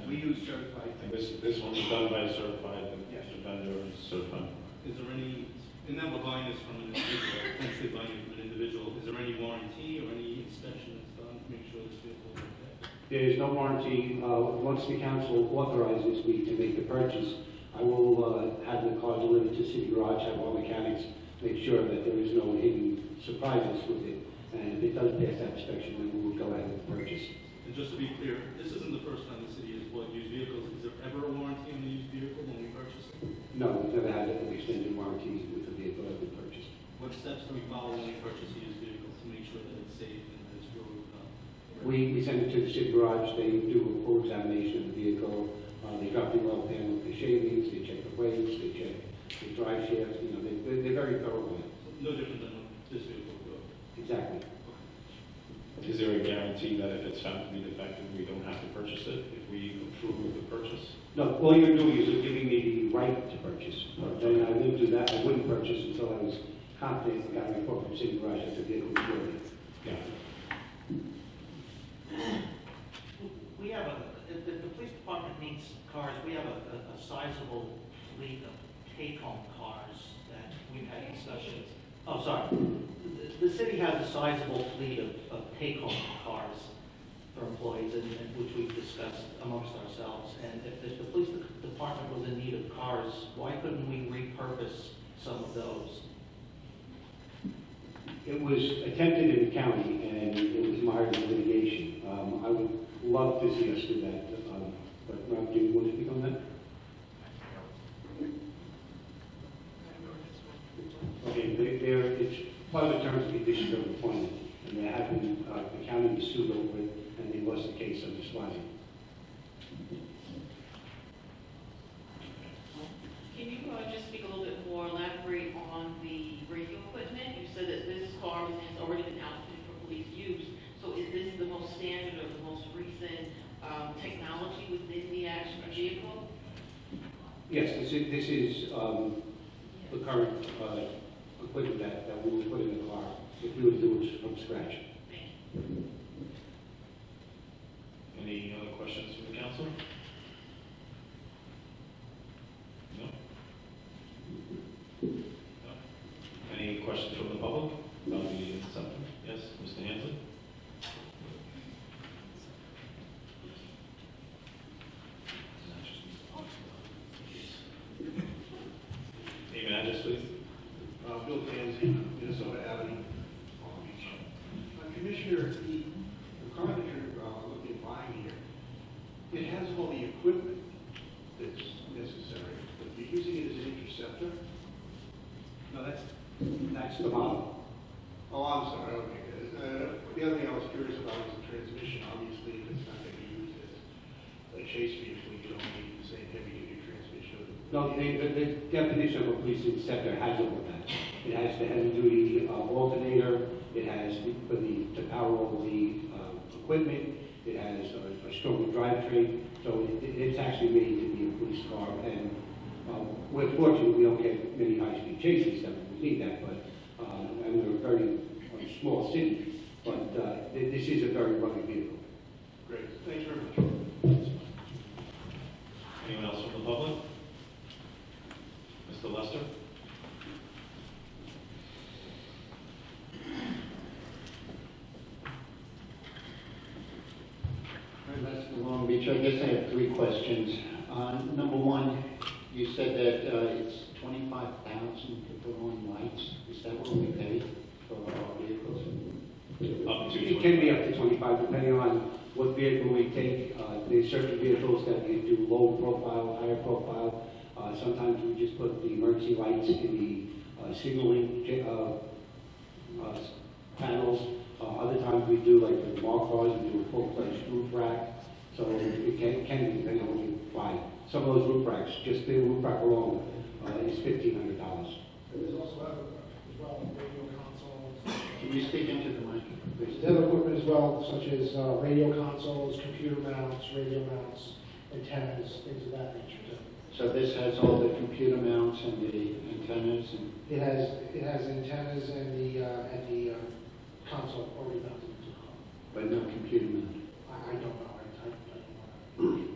We use certified. And this one was done by a certified, the vendor is certified. Is there any, in that we're buying this from an individual, potentially buying it from an individual, is there any warranty or any inspection that's done to make sure this vehicle is okay? There is no warranty. Once the council authorizes me to make the purchase, I will have the car delivered to City Garage, have all mechanics make sure that there is no hidden surprises with it. And if it does pass that inspection, then we will go ahead with the purchase. And just to be clear, this isn't the first time the city has bought used vehicles. Is there ever a warranty on the used vehicle when we purchase it? No, we've never had an extended warranty with the vehicle that we purchased. What steps do we follow when we purchase a used vehicle to make sure that it's safe and that it's road? We send it to the City Garage. They do a full examination of the vehicle. They drop the oil pan with the shavings. They check the brakes. They check the drive shaft. You know, they're very thorough on it. No different than what this vehicle will go. Exactly. Is there a guarantee that if it's found to be defective, we don't have to purchase it if we approve the purchase? No, all you're doing is you're giving me the right to purchase. Then I wouldn't do that. I wouldn't purchase until I was confident and got a report from City Garage that the vehicle was working. Yeah. We have if the police department needs cars, we have a sizable fleet of take-home cars that we've had discussions. Oh, sorry. The city has a sizable fleet of take-home cars for employees, and which we've discussed amongst ourselves. And if the police department was in need of cars, why couldn't we repurpose some of those? It was attempted in the county, and it was mired in litigation. I would love to see us do that, But Rob, do you want to speak on that? Okay, it's part of the terms and conditions of employment, and they have been, the county was sued over it, and they lost the case under Swazi. Can you just speak a little bit more, elaborate on the radio equipment? You said that this car has already been outfitted for police use. So is this the most standard or the most recent technology within the actual vehicle? Yes, this is the current equipment that we would put in the car if we would do it from scratch. Any other questions from the council? No? No? Any questions from the public about the something? Yes, Mr. Hanson? Name and address, please. Bill Tansey, Minnesota Avenue, Long Beach. Commissioner, the car that you're looking at buying here, it has all the equipment that's necessary, but you're using it as an interceptor? No, that's The model. Oh, I'm sorry, okay. The other thing I was curious about is the transmission. Obviously, if it's not going to be used as a chase vehicle, you don't need the same heavy-duty transmission. No, the definition of a police interceptor has all of that. It has the heavy-duty alternator, it has to power all the equipment, it has a stronger drivetrain, so it's actually made to be a police car, and we're fortunate we don't get many high-speed chases that we need that, but and we're a very small city, but this is a very rugged vehicle. Great, thanks very much. Anyone else from the public? Mr. Lester? Lester, Long Beach. I guess I have three questions. Number one, you said that it's $25,000 to put on lights. Is that what we pay for our vehicles? Up to It can be up to 25, depending on what vehicle we take. There's certain vehicles that we do low profile, higher profile. Sometimes we just put the emergency lights in the signaling panels. Other times we do, like the small cars, we do a full-fledged roof rack. So it can be depending on what you buy. Some of those roof racks, just the roof rack alone, is $1,500. There's also other equipment as well, radio consoles. Can you speak into the mic, please? There's other equipment as well, such as radio consoles, computer mounts, radio mounts, antennas, things of that nature too. So this has all the computer mounts and the antennas and... It has antennas and the console already mounted into the car. But no computer mount. I don't know. I don't know.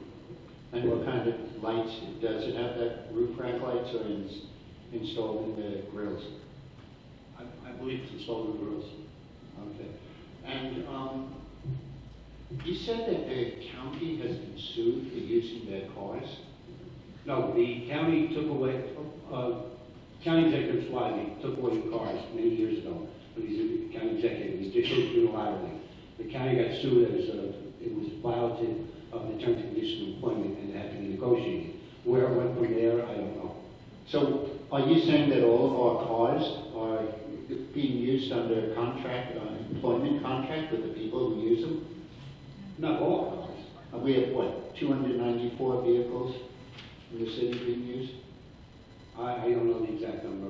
And what kind of lights? Does it have that roof rack lights or installed in the grills? I believe it's installed in the grills. Okay. And you said that the county has been sued for using their cars? No, the county took away, County Executive Swazi took away the cars many years ago. When he's a county executive, he did so unilaterally. The county got sued as it was violative of the terms and conditions of employment and it had to be negotiated. Where it went from there, I don't know. So are you saying that all of our cars are being used under contract, employment contract with the people who use them? Not all cars. We have, what, 294 vehicles in the city being used? I don't know the exact number.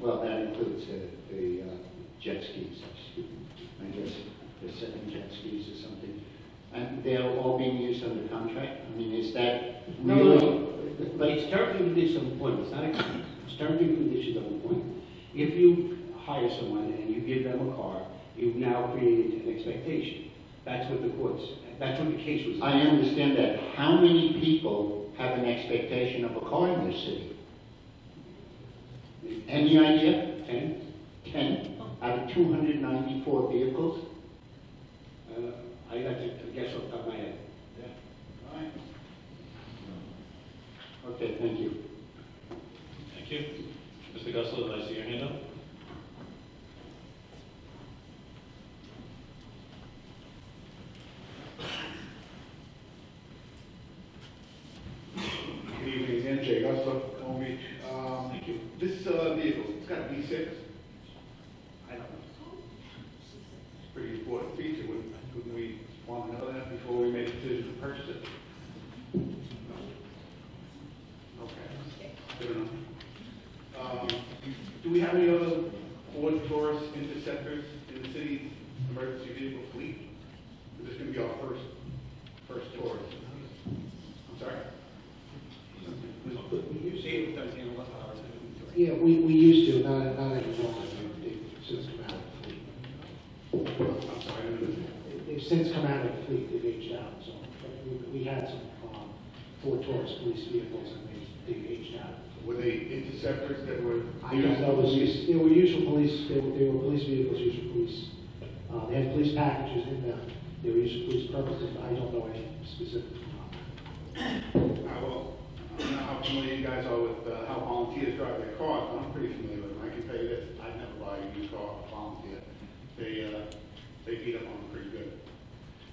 Well, that includes the jet skis. I guess the 7 jet skis or something. And they're all being used under contract? I mean, is that really? No. But it's terms and conditions of employment. It's not it's terms and conditions of employment. If you hire someone and you give them a car, you've now created an expectation. That's what the case was. I understand that. How many people have an expectation of a car in this city? Any idea? 10? 10 out of 294 vehicles? I got to guess off the top of my head. All right. Okay, thank you. Thank you. Mr. Gusler, did I see your hand up? again, Jay Gusta, Long Beach. Thank you. This vehicle, it's got a V6. I don't know. It's a pretty important feature. Wouldn't we want to know that before we make a decision to purchase it? No. Okay, good enough. Do we have any other Ford Taurus Interceptors in the city's emergency vehicle fleet? Is this going to be our first Taurus? I'm sorry? Yeah, we used to, not anymore. They've since come out of the fleet. I'm sorry, I didn't listen. They've since come out of the fleet, they've aged out, so, but we had some Ford Taurus police vehicles, and they've aged out. Were they interceptors that were? I don't know, they were used for police, they were police vehicles used for police. They had police packages in them, they were used for police purposes, I don't know any specifics on that. Well, I don't know how familiar you guys are with how volunteers drive their cars, but I'm pretty familiar with them. I can tell you this, I'd never buy a used car for volunteer. They beat up on them pretty good.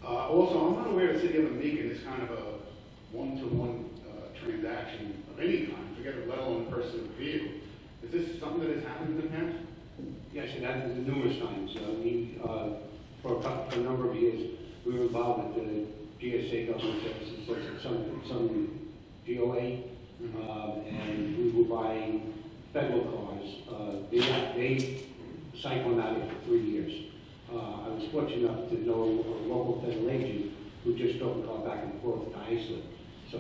Also, I'm not aware of the city ever making this kind of a one-to-one transaction of any kind, forget it, let alone the person with the vehicle. Is this something that has happened in the past? Yes, it happened numerous times. For a number of years, we were involved with the GSA government services, some DOA, and we were buying federal cars. They cycled out it for 3 years. I was fortunate enough to know a local federal agent who just drove the car back and forth to Iceland. So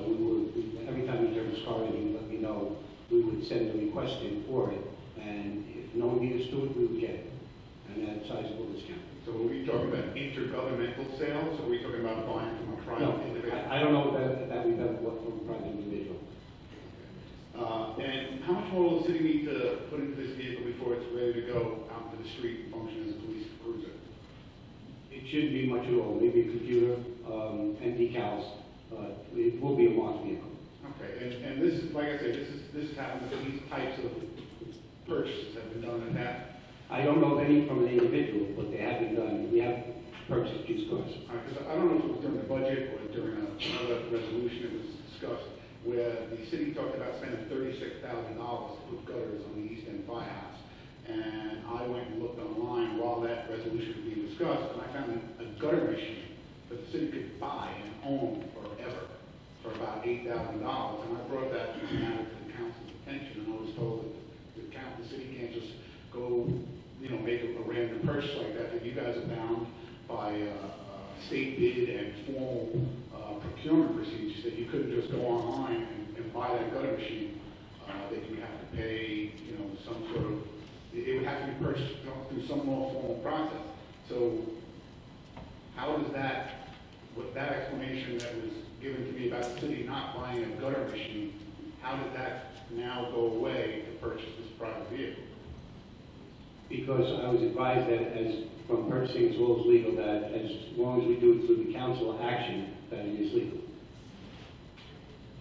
every time he turned his car in, he would let me know. We would send a request in for it, and if no one beat us to it, we would get it, and at a sizable discount. So are we talking about intergovernmental sales, or are we talking about buying from a private individual? I don't know that we've ever bought from a private individual. And how much more will the city need to put into this vehicle before it's ready to go out into the street and function as a police cruiser? It shouldn't be much at all, maybe a computer and decals. It will be a marked vehicle. Okay, and this is, like I said, this has happened, these types of purchases have been done in the past. I don't know of any from an individual, but they have been done. We have purchased used cars. Because I don't know if it was during the budget or during another resolution that was discussed, where the city talked about spending $36,000 to put gutters on the East End Firehouse. And I went and looked online while that resolution was being discussed, and I found a gutter machine that the city could buy and own forever for about $8,000. And I brought that matter to the council's attention, and I was told that the city can't just go, make a random purchase like that, that you guys are bound by state bid and formal procurement procedures, that you couldn't just go online and buy that gutter machine, that you have to pay, some sort of, it would have to be purchased through some more formal process. So how does that, with that explanation that was given to me about the city not buying a gutter machine, how did that now go away to purchase this private vehicle? Because I was advised that from purchasing as well as legal, that as long as we do it through the council action, that it is legal.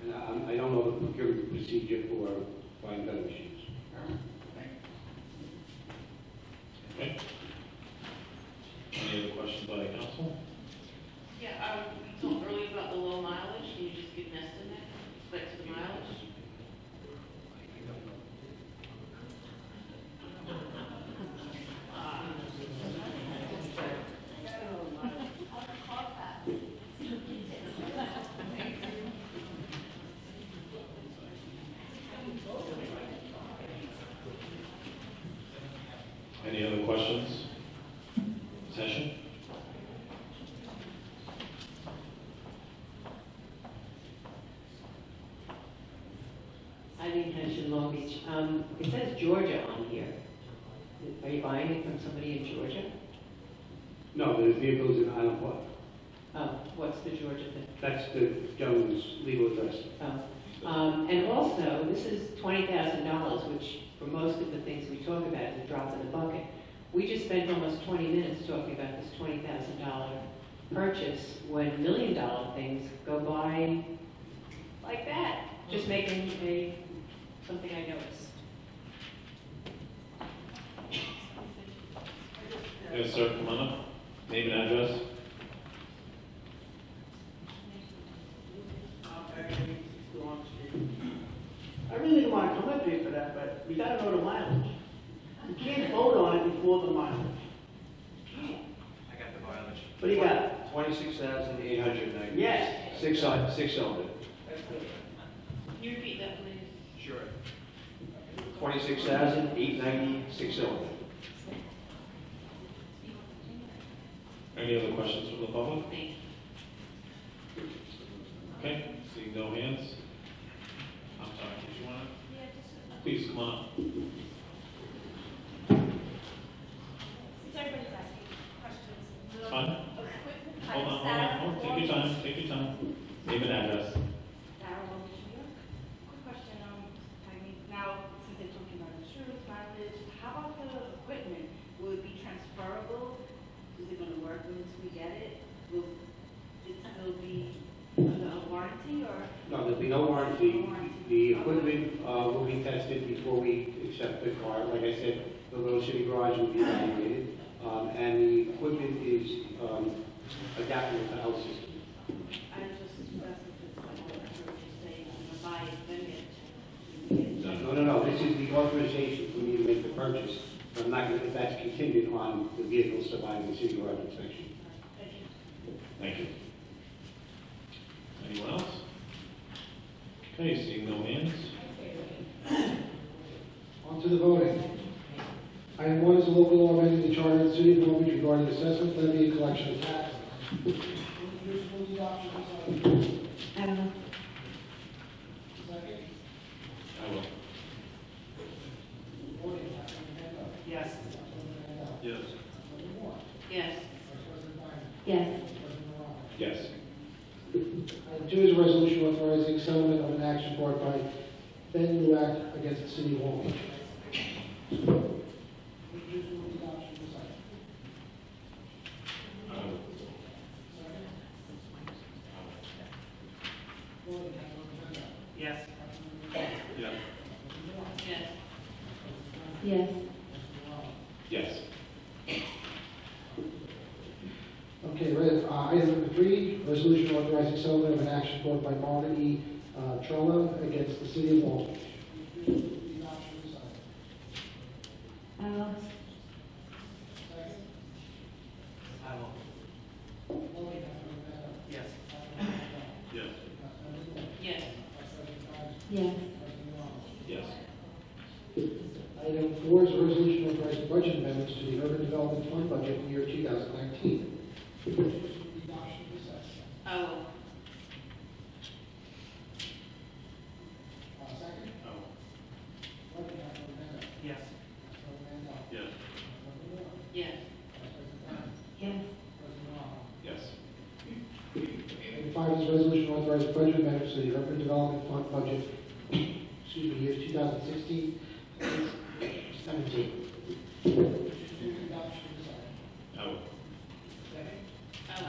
And I don't know the procurement procedure for buying gutter machines. Okay. Any other questions by the council? Yeah, we talked earlier about the low mileage. Can you just give an estimate with respect to the mileage? Any other questions? Session? Eileen Henson, Long Beach. It says Georgia on here. Are you buying it from somebody in Georgia? No, there's vehicles in Island Park. Oh, what's the Georgia thing? That's the gentleman's legal address. Oh. And also, this is $20,000, which for most of the things we talk about is a drop in the bucket. We just spent almost 20 minutes talking about this $20,000 purchase when $1 million things go by like that. Just making something I noticed. Yes, sir, come on up. Name and address. really didn't want to come up here for that, but we gotta know the mileage. You can't vote on it before the mileage. I got the mileage. What do you got? 26,890. Yes. Six cylinder. Can you repeat that, please? Sure. 26,890, six cylinder. Any other questions from the public? Thank you. Okay, seeing no hands. I'm sorry, did you want to? Please, come on up. Since everybody's asking questions. It's fine. Hold on. Take your time, take your time. Name and address. Sarah, LongBeach, New York. Quick question, now, since they're talking about insurance, mileage, how about the equipment? Will it be transferable? Is it gonna work once we get it? Will it still be under a warranty or? No, there'll be no warranty. The equipment will be tested before we accept the car. Like I said, the little city garage will be evaluated. And the equipment is adaptable to our system. I just, that's if it's like, what you're saying, I'm gonna buy it, then get. No. This is the authorization for me to make the purchase. I'm not going to, that's contingent on the vehicle surviving the city garage inspection. Thank you. Anyone else? Okay, seeing no hands. On to the voting. Item 1 is a local law amending the charter of the city of Long Beach regarding assessment, levy, and collection of taxes. I don't know. I will. Yes. Yes. Yes. Yes. Yes. Item 2 is a resolution authorizing settlement of an action brought by Ben Lewak against the city of Long Beach. Yes. Yeah. Yes. Yes. Yes. Okay, item number 3, resolution authorizing settlement of an action brought by Margaret Trela against the city of Long Beach. I will. I will. Yes. Yes. Yes. Yes. Yes. Item 4 is a resolution authorizing budget amendments to the Urban Development Fund budget year 2019. I will. Yes. Yes. Yes. Yes. Yes. Item 5 is a resolution authorizing budget amendments to the Urban Development Fund budget, years 2016 and 17. I will. I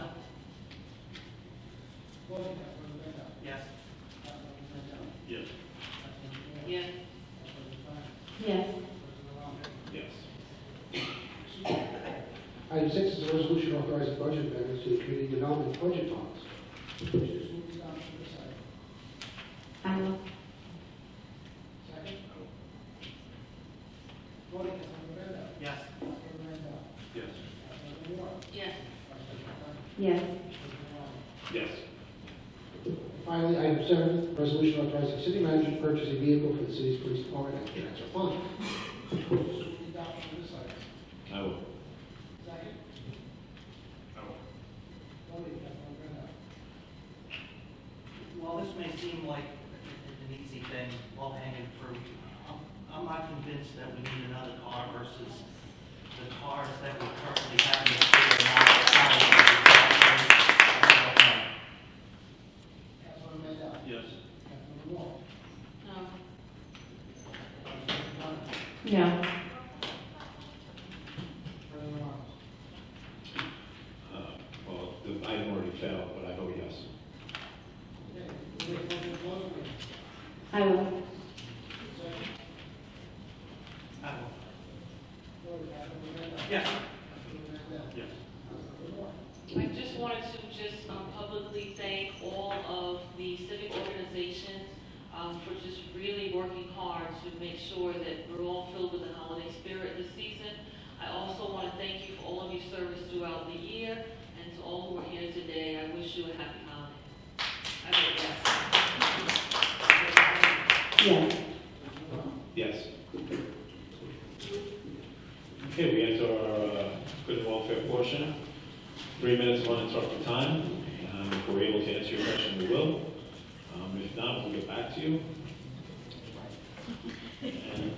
will. Yes. Yes. Yes. Yes. Yes. Item 6 is a resolution authorizing budget amendments to the community development budget funds. I will. Yes. Yes. Yes. Yes. Yes. Finally, item 7, resolution authorizing city manager to purchase a vehicle for the city's police department and transfer fund. I will. While this may seem like an easy thing, low-hanging fruit, I'm not convinced that we need another car versus the cars that we currently have in the city are not. Yes. No. No. Well, the item already failed, but I vote yes. I will. Yes. Yes. I just wanted to just publicly thank all of the civic organizations for just really working to make sure that we're all filled with the holiday spirit this season. I also want to thank you for all of your service throughout the year, and to all who are here today, I wish you a happy holiday. I vote yes. Yes. Yes. Okay, we enter our good and welfare portion. 3 minutes of uninterrupted time. If we're able to answer your question, we will. If not, we'll get back to you. And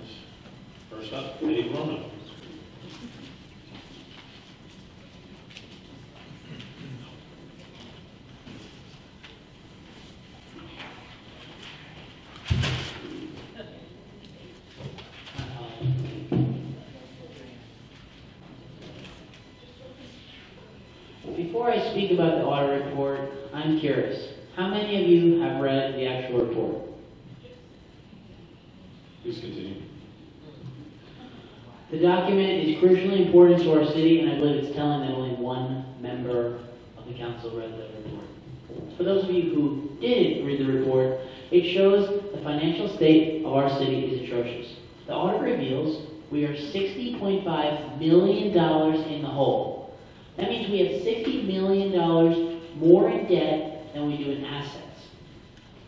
first up, Eddie Verona. Before I speak about the audit report, I'm curious. How many of you have read the actual report? Please continue. The document is crucially important to our city, and I believe it's telling that only one member of the council read the report. For those of you who didn't read the report, it shows the financial state of our city is atrocious. The audit reveals we are $60.5 million in the hole. That means we have $60 million more in debt than we do in assets.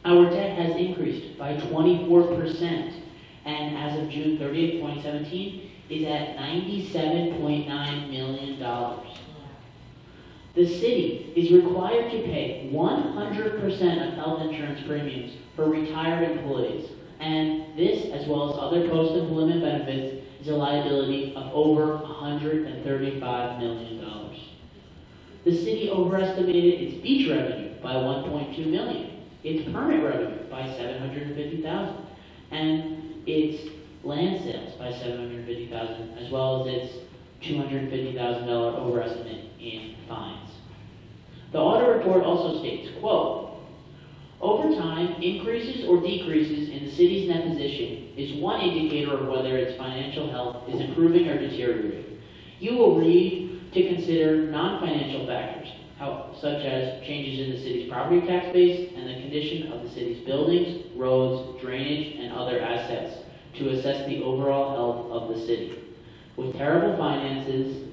Our debt has increased by 24%, and as of June 30th, 2017, is at $97.9 million. The city is required to pay 100% of health insurance premiums for retired employees, and this, as well as other post-employment benefits, is a liability of over $135 million. The city overestimated its beach revenue by $1.2 million, its permit revenue by $750,000, and its land sales by $750,000, as well as its $250,000 overestimate in fines. The audit report also states, quote, over time, increases or decreases in the city's net position is one indicator of whether its financial health is improving or deteriorating. You will read to consider non-financial factors, such as changes in the city's property tax base and the condition of the city's buildings, roads, drainage, and other assets to assess the overall health of the city. With terrible finances,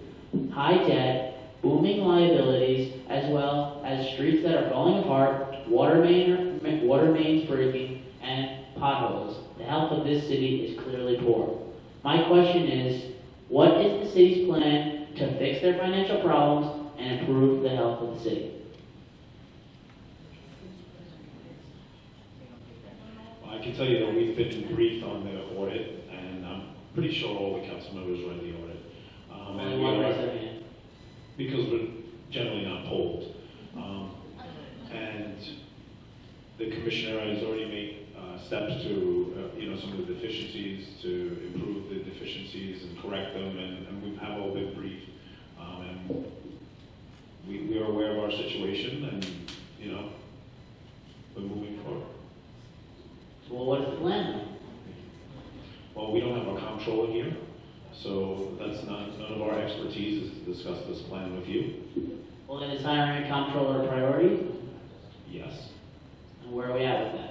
high debt, booming liabilities, as well as streets that are falling apart, water mains breaking, and potholes, the health of this city is clearly poor. My question is, what is the city's plan to fix their financial problems and improve the health of the city? Well, I can tell you that we've been briefed on the audit, and I'm pretty sure all the council members read the audit. Only one raised their hand. Because we're generally not polled. And the commissioner has already made steps to, some of the deficiencies, to improve the deficiencies and correct them, and we have all been briefed. And we are aware of our situation, and, we're moving forward. Well, what is the plan? Well, we don't have a comptroller here, so that's none of our expertise is to discuss this plan with you. Well, then is hiring a comptroller a priority? Yes. And where are we at with that?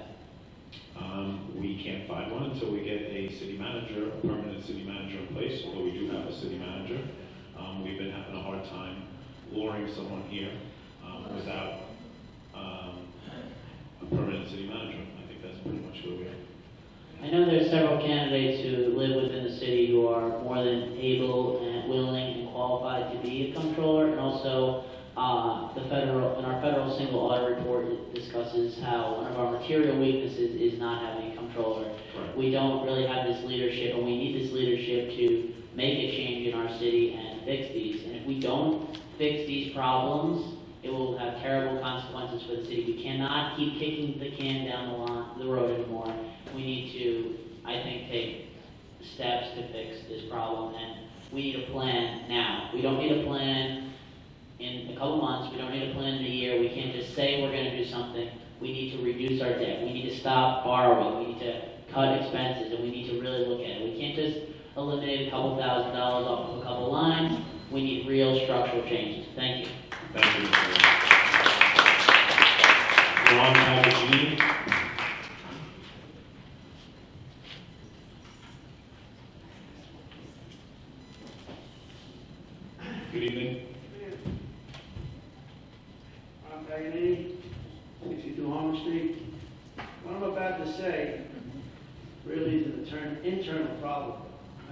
We can't find one until we get a city manager, a permanent city manager in place, although we do have a city manager. We've been having a hard time luring someone here without a permanent city manager. I think that's pretty much where we are. I know there's several candidates who live within the city who are more than able and willing and qualified to be a comptroller, and also our federal single audit report discusses how one of our material weaknesses is not having a comptroller. Right. We don't really have this leadership, and we need this leadership to make a change in our city and fix these. And if we don't fix these problems, it will have terrible consequences for the city. We cannot keep kicking the can down the road anymore. We need to, I think, take steps to fix this problem, and we need a plan now. We don't need a plan in a couple months. We don't need a plan in a year. We can't just say we're going to do something. We need to reduce our debt. We need to stop borrowing. We need to cut expenses, and we need to really look at it. We can't just eliminate a couple $1,000s off of a couple lines. We need real structural changes. Thank you. Thank you, Mr. Ron Cavagini. Good evening. I'm Paganini, 62 Harmon Street. What I'm about to say really is an internal problem.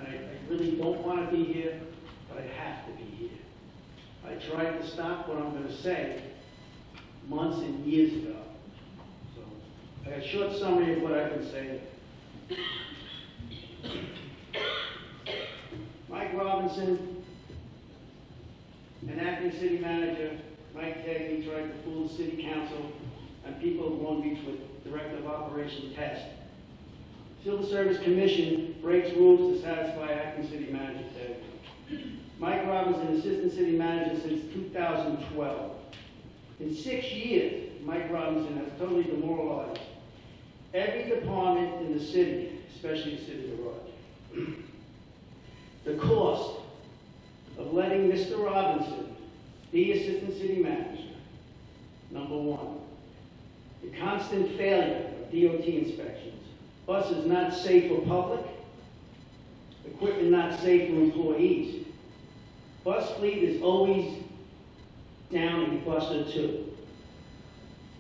I really don't want to be here, but I have to be here. I tried to stop what I'm going to say months and years ago. So I got a short summary of what I've been saying. Mike Robinson, an acting city manager, Mike Taggart tried to fool the city council and people of Long Beach with Director of Operation Test. Civil Service Commission breaks rules to satisfy acting city manager Taggart. Mike Robinson, assistant city manager since 2012. In 6 years, Mike Robinson has totally demoralized every department in the city, especially the city garage. The cost of letting Mr. Robinson be assistant city manager, number one. The constant failure of DOT inspections. Buses not safe for public. Equipment not safe for employees. Bus fleet is always down in bus or two.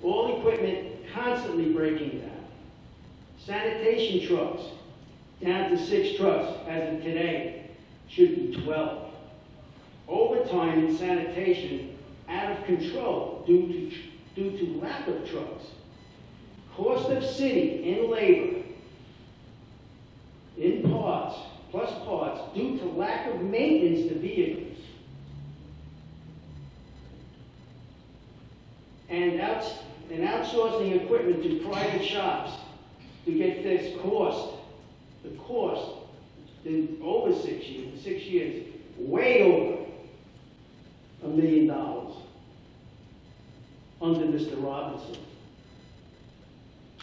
All equipment constantly breaking down. Sanitation trucks down to 6 trucks as of today, should be 12. Overtime in sanitation out of control due to lack of trucks. Cost of city in labor, in parts, plus parts, due to lack of maintenance to vehicles. And outsourcing equipment to private shops to get this cost, the cost, in over 6 years, way over $1 million under Mr. Robinson.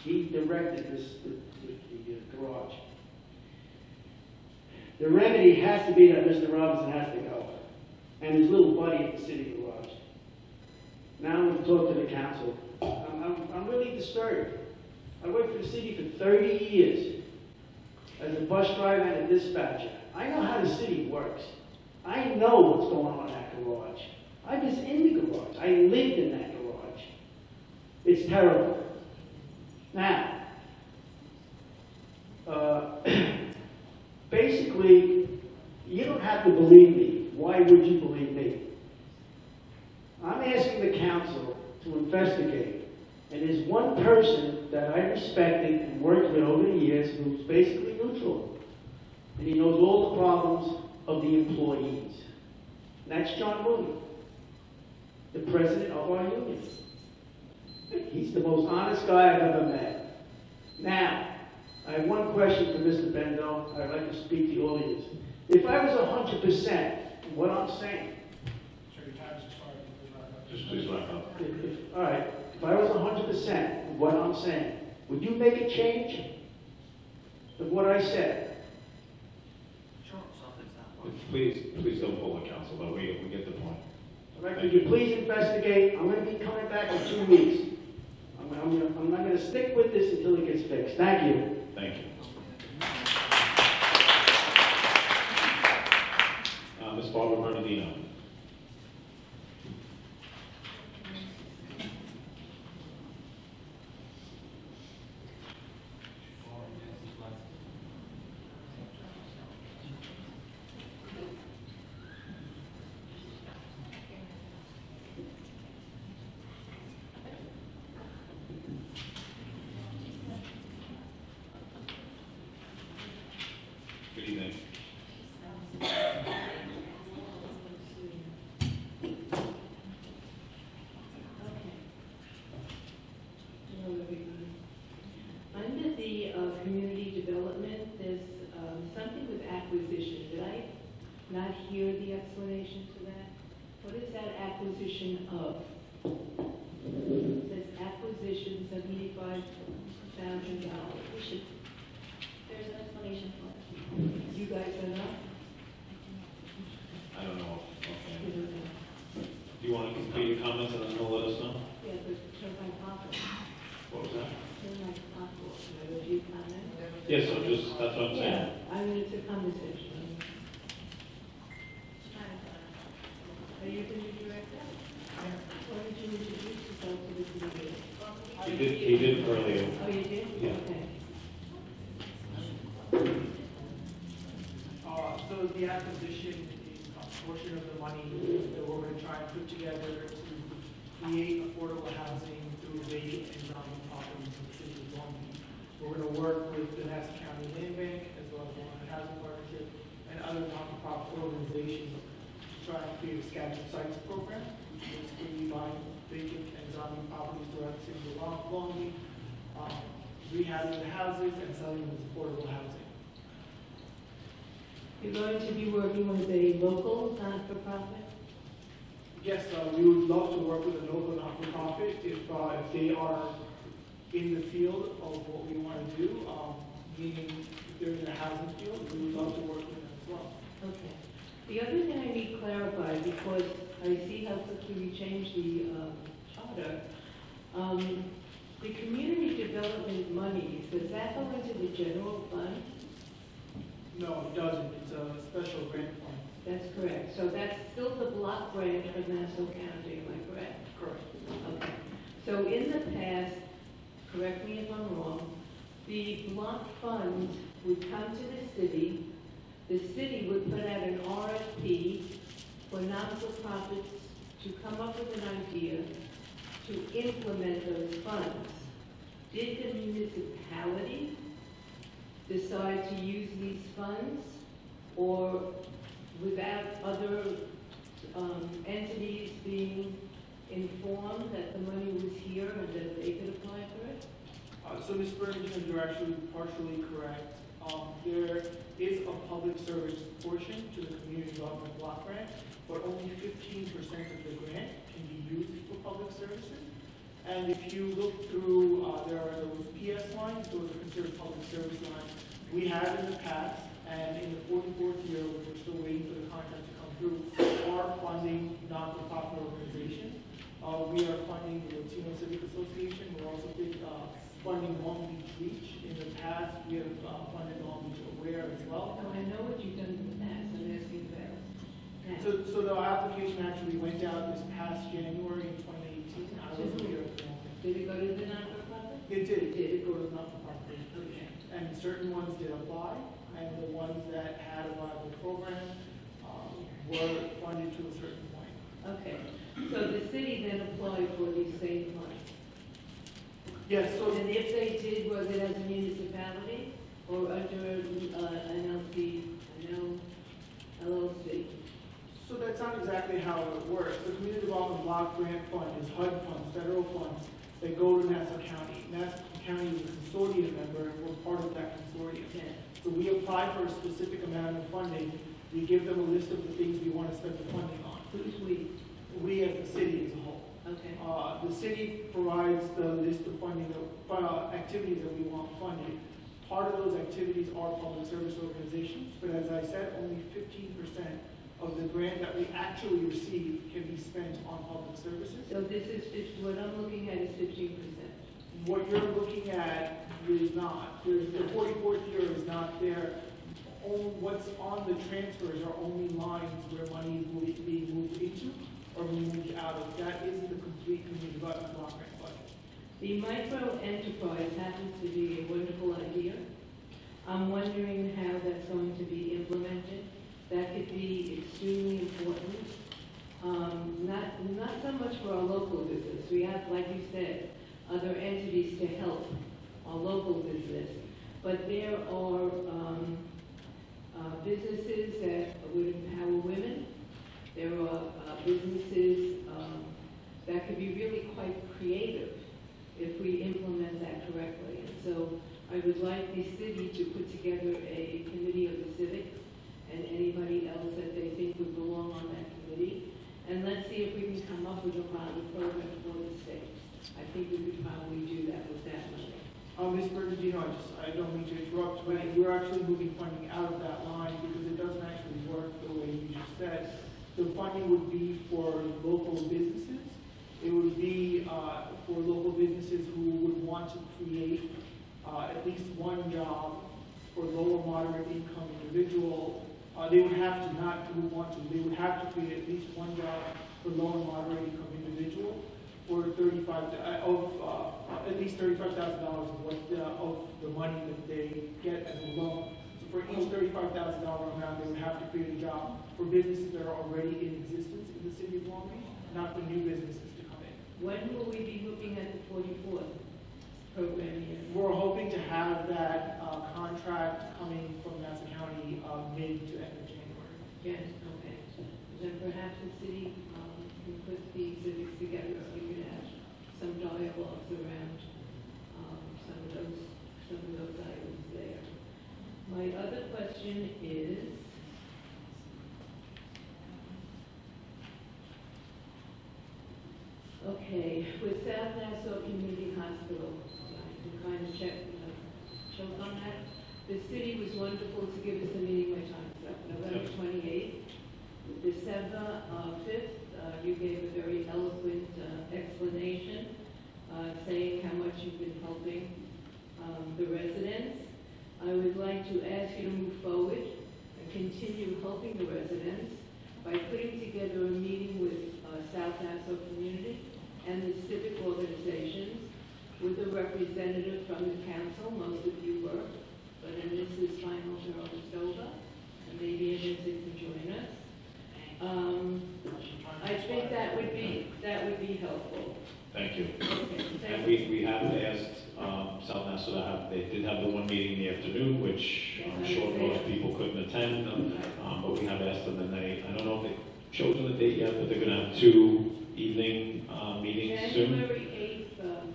He directed the garage. The remedy has to be that Mr. Robinson has to go, and his little buddy at the city garage. Now I'm going to talk to the council. I'm really disturbed. I worked for the city for 30 years as a bus driver and a dispatcher. I know how the city works. I know what's going on in that garage. I was in the garage. I lived in that garage. It's terrible. Now, basically, you don't have to believe me. Why would you believe me? I'm asking the council to investigate. And there's one person that I respected and worked with over the years who's basically neutral. And he knows all the problems of the employees. And that's John Moody, the president of our union. He's the most honest guy I've ever met. Now, I have one question for Mr. Bendel. I'd like to speak to the audience. If I was 100% in what I'm saying, Just please wrap up. all right, if I was 100% in what I'm saying, would you make a change of what I said? Sure, something's not working. Please don't pull the council, but we get the point. All right, could you please investigate? I'm going to be coming back in 2 weeks. I'm not going to stick with this until it gets fixed. Thank you. Thank you. Ms. Barbara Bernardino. Good evening. Under the community development, there's something with acquisition. Did I not hear the explanation to that? What is that acquisition of? It says acquisition, $75,000. There's an explanation for it. You guys are not? I don't know. Okay. Do you want to complete your comments and then let us know? Yeah, but show my pocket. What was that? Show my pocket. I have a few comments. Yes, so just, that's what I'm saying. Yeah, I mean, it's a conversation. Are you the new director? Why did you introduce yourself to the committee? He did earlier. Oh, you did? Yeah. Okay. So the acquisition is a portion of the money that we're going to try and put together to create affordable housing through vacant and zombie properties in the city of Long Beach. We're going to work with the Nassau County Land Bank as well as the Long Beach Housing Partnership and other non-profit organizations to try and create a scattered sites program, which is basically buying vacant and zombie properties throughout the city of Long Beach, rehabbing the houses and selling them as affordable housing. You're going to be working with a local not-for-profit? Yes, we would love to work with a local not-for-profit if they are in the field of what we want to do, meaning if they're in the housing field, we would love to work with them as well. Okay. The other thing I need clarified, because I see how quickly we changed the charter, the community development money, does that go into the general fund? No, it doesn't. It's a special grant fund. That's correct. So that's still the block grant of Nassau County, am I correct? Correct. Okay. So in the past, correct me if I'm wrong, the block funds would come to the city would put out an RFP for non-for-profits to come up with an idea to implement those funds. Did the municipality decide to use these funds, or without other entities being informed that the money was here and that they could apply for it? So Ms. Burlington, you're actually partially correct. There is a public service portion to the community development block grant, but only 15% of the grant can be used for public services. And if you look through, there are those PS lines, those are considered public service lines. We have in the past, and in the 44th year, which we're still waiting for the contract to come through, are funding not-for-profit organizations. We are funding the Latino Civic Association. We're also funding Long Beach Reach. In the past, we have funded Long Beach Aware as well. Oh, I know what you've done in the past, I'm asking about now. So the application actually went out this past January in 2018. I was here at the moment. Did it go to the not-for-profit? It did go to not-for-profit. Okay. And certain ones did apply, and the ones that had a viable program were funded to a certain point. Okay. So the city then applied for these same funds? Yes, so And if they did, was it as a municipality or under an LLC? So that's not exactly how it works. The Community Development Block Grant Fund is HUD funds, federal funds, that go to Nassau County. Nassau County is a consortium member, and we're part of that consortium. Yeah. So we apply for a specific amount of funding. We give them a list of the things we want to spend the funding on. Who's we? We as the city as a whole. Okay. The city provides the list of funding, activities that we want funded. Part of those activities are public service organizations, but as I said, only 15% of the grant that we actually receive can be spent on public services. So this is, what I'm looking at is 15%. What you're looking at is not. The 44th year is not there. What's on the transfers are only lines where money is being moved into or moved out of. That isn't the complete community development block grant budget. The micro enterprise happens to be a wonderful idea. I'm wondering how that's going to be implemented. That could be extremely important. Not so much for our local business. We have, like you said, other entities to help our local business. But there are businesses that would empower women. There are businesses that could be really quite creative if we implement that correctly. And so I would like the city to put together a committee of the civics and anybody else that they think would belong on that committee. And let's see if we can come up with a pilot program for the state. I think we could probably do that with that money. Ms. Bernardino, I don't mean to interrupt, but we're actually moving funding out of that line because it doesn't actually work the way you just said. The funding would be for local businesses. It would be for local businesses who would want to create at least one job for low or moderate income they would have to not want to. They would have to create at least one job for low and moderate income individual for at least $35,000 of the money that they get as a loan. So for each $35,000 amount, they would have to create a job for businesses that are already in existence in the city of Long Beach, not for new businesses to come in. When will we be looking at the 44th program year? We're hoping to have that contract coming from Nassau County mid to end of January. Yes, okay. Then perhaps the city can put the civics together so we could have some dialogues around some of those items there. My other question is, okay, with South Nassau Community Hospital, I can kind of check on that. The city was wonderful to give us a meeting, my time's up, November 28th. December 5th, you gave a very eloquent explanation saying how much you've been helping the residents. I would like to ask you to move forward and continue helping the residents by putting together a meeting with South Nassau Community and the civic organizations with a representative from the council. Most of you were, but in this final term is over, and maybe others can join us. I think that would be helpful. Thank you. Okay, And thank you. we have asked South Nassau to have, they did have the one meeting in the afternoon, which I'm sure most people couldn't attend, but we have asked them, and I don't know if they've chosen the date yet, but they're going to have 2 evening meetings soon. January 8th,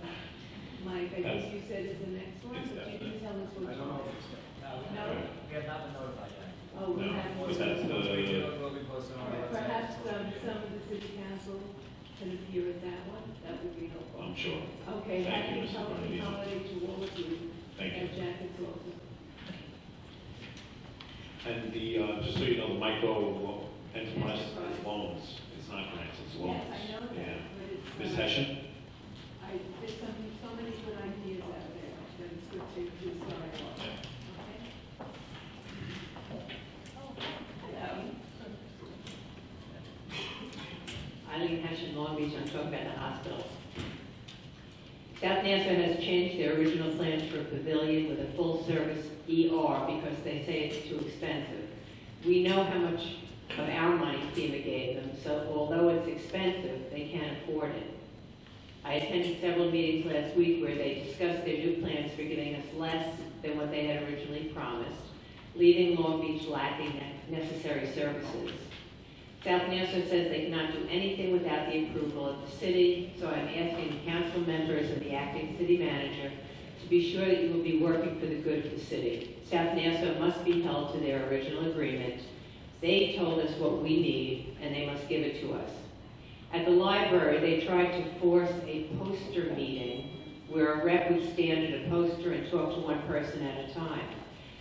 Mike, I think you said is the next one, but you didn't tell us which one. No? We have not been notified yet. Oh, we No, have but one. that's Will be posted on our website. Perhaps some of the city council can appear at that one. That would be helpful. I'm sure. Okay, Thank happy you, Mrs. Bernadine. holiday to all of you. Thank you. And Jack is also. And the, just so you know, the micro enterprise loans, it's not grants, it's loans. Yes, I know that, Yeah. but it's. Ms. Hession? There's so many good ideas out there that it's good to start on. Yeah. Hello. Eileen Hession, Long Beach, I'm talking about the hospital. South Nassau has changed their original plans for a pavilion with a full-service ER because they say it's too expensive. We know how much of our money FEMA gave them, so although it's expensive, they can't afford it. I attended several meetings last week where they discussed their new plans for giving us less than what they had originally promised, leaving Long Beach lacking necessary services. South Nassau says they cannot do anything without the approval of the city, so I'm asking the council members and the acting city manager to be sure that you will be working for the good of the city. South Nassau must be held to their original agreement. They told us what we need, and they must give it to us. At the library, they tried to force a poster meeting where a rep would stand at a poster and talk to one person at a time.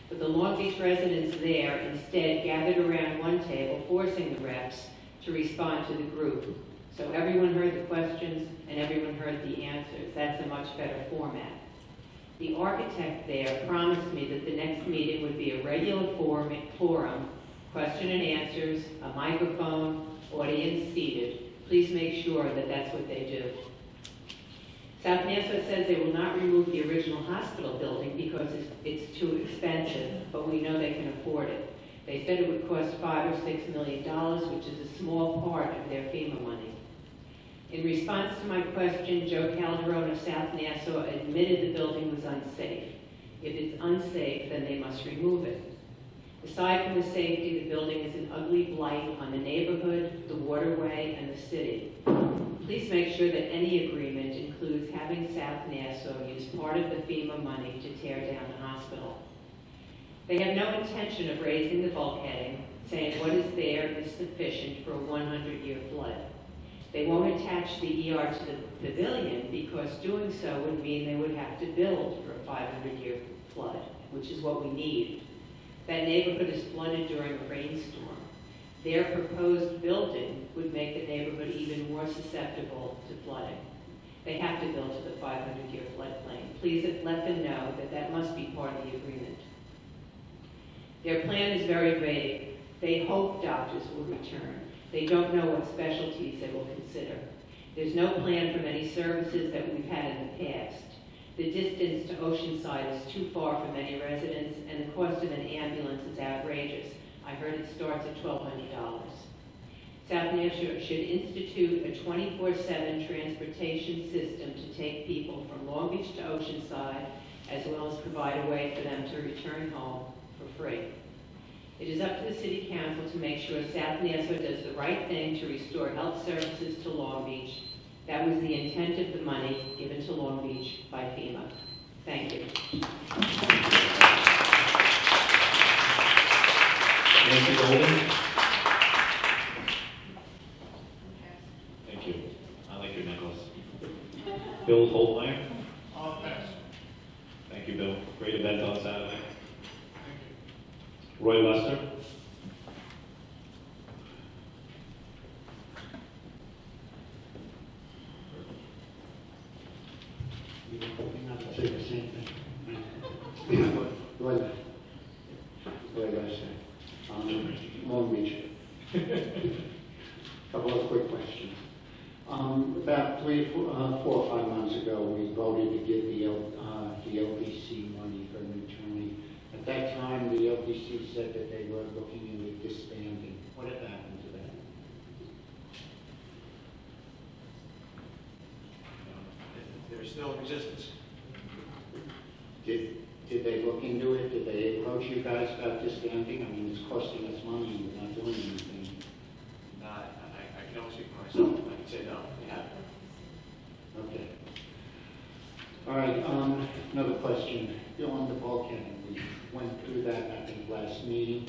But the Long Beach residents there instead gathered around one table, forcing the reps to respond to the group. So everyone heard the questions and everyone heard the answers. That's a much better format. The architect there promised me that the next meeting would be a regular forum, question and answers, a microphone, audience seated. Please make sure that that's what they do. South Nassau says they will not remove the original hospital building because it's too expensive, but we know they can afford it. They said it would cost $5 or $6 million, which is a small part of their FEMA money. In response to my question, Joe Calderon of South Nassau admitted the building was unsafe. If it's unsafe, then they must remove it. Aside from the safety, the building is an ugly blight on the neighborhood, the waterway, and the city. Please make sure that any agreement includes having South Nassau use part of the FEMA money to tear down the hospital. They have no intention of raising the bulkheading, saying what is there is sufficient for a 100-year flood. They won't attach the ER to the pavilion because doing so would mean they would have to build for a 500-year flood, which is what we need. That neighborhood is flooded during a rainstorm. Their proposed building would make the neighborhood even more susceptible to flooding. They have to build to the 500-year floodplain. Please let them know that that must be part of the agreement. Their plan is very vague. They hope doctors will return. They don't know what specialties they will consider. There's no plan for many services that we've had in the past. The distance to Oceanside is too far for many residents, and the cost of an ambulance is outrageous. I heard it starts at $1,200. South New Hampshire should institute a 24/7 transportation system to take people from Long Beach to Oceanside, as well as provide a way for them to return home for free. It is up to the City Council to make sure South Nassau does the right thing to restore health services to Long Beach. That was the intent of the money given to Long Beach by FEMA. Thank you. Nancy Golden? Thank you. I like your necklace. Bill Holtmeyer? I'll pass. Thank you, Bill. Great event on Saturday. Roy Lester? Long Beach. Couple of quick questions. About 4 or 5 months ago, we voted to give the LBC money for an attorney. At that time, the LBC said that they were looking into disbanding. What had happened to that? They're still in existence. Did they look into it? Did they approach you guys about disbanding? I mean, it's costing us money and we're not doing anything. I can only speak for myself. I can say no, we haven't. Okay. All right, another question. On the bulkhead, we went through that, I think, last meeting.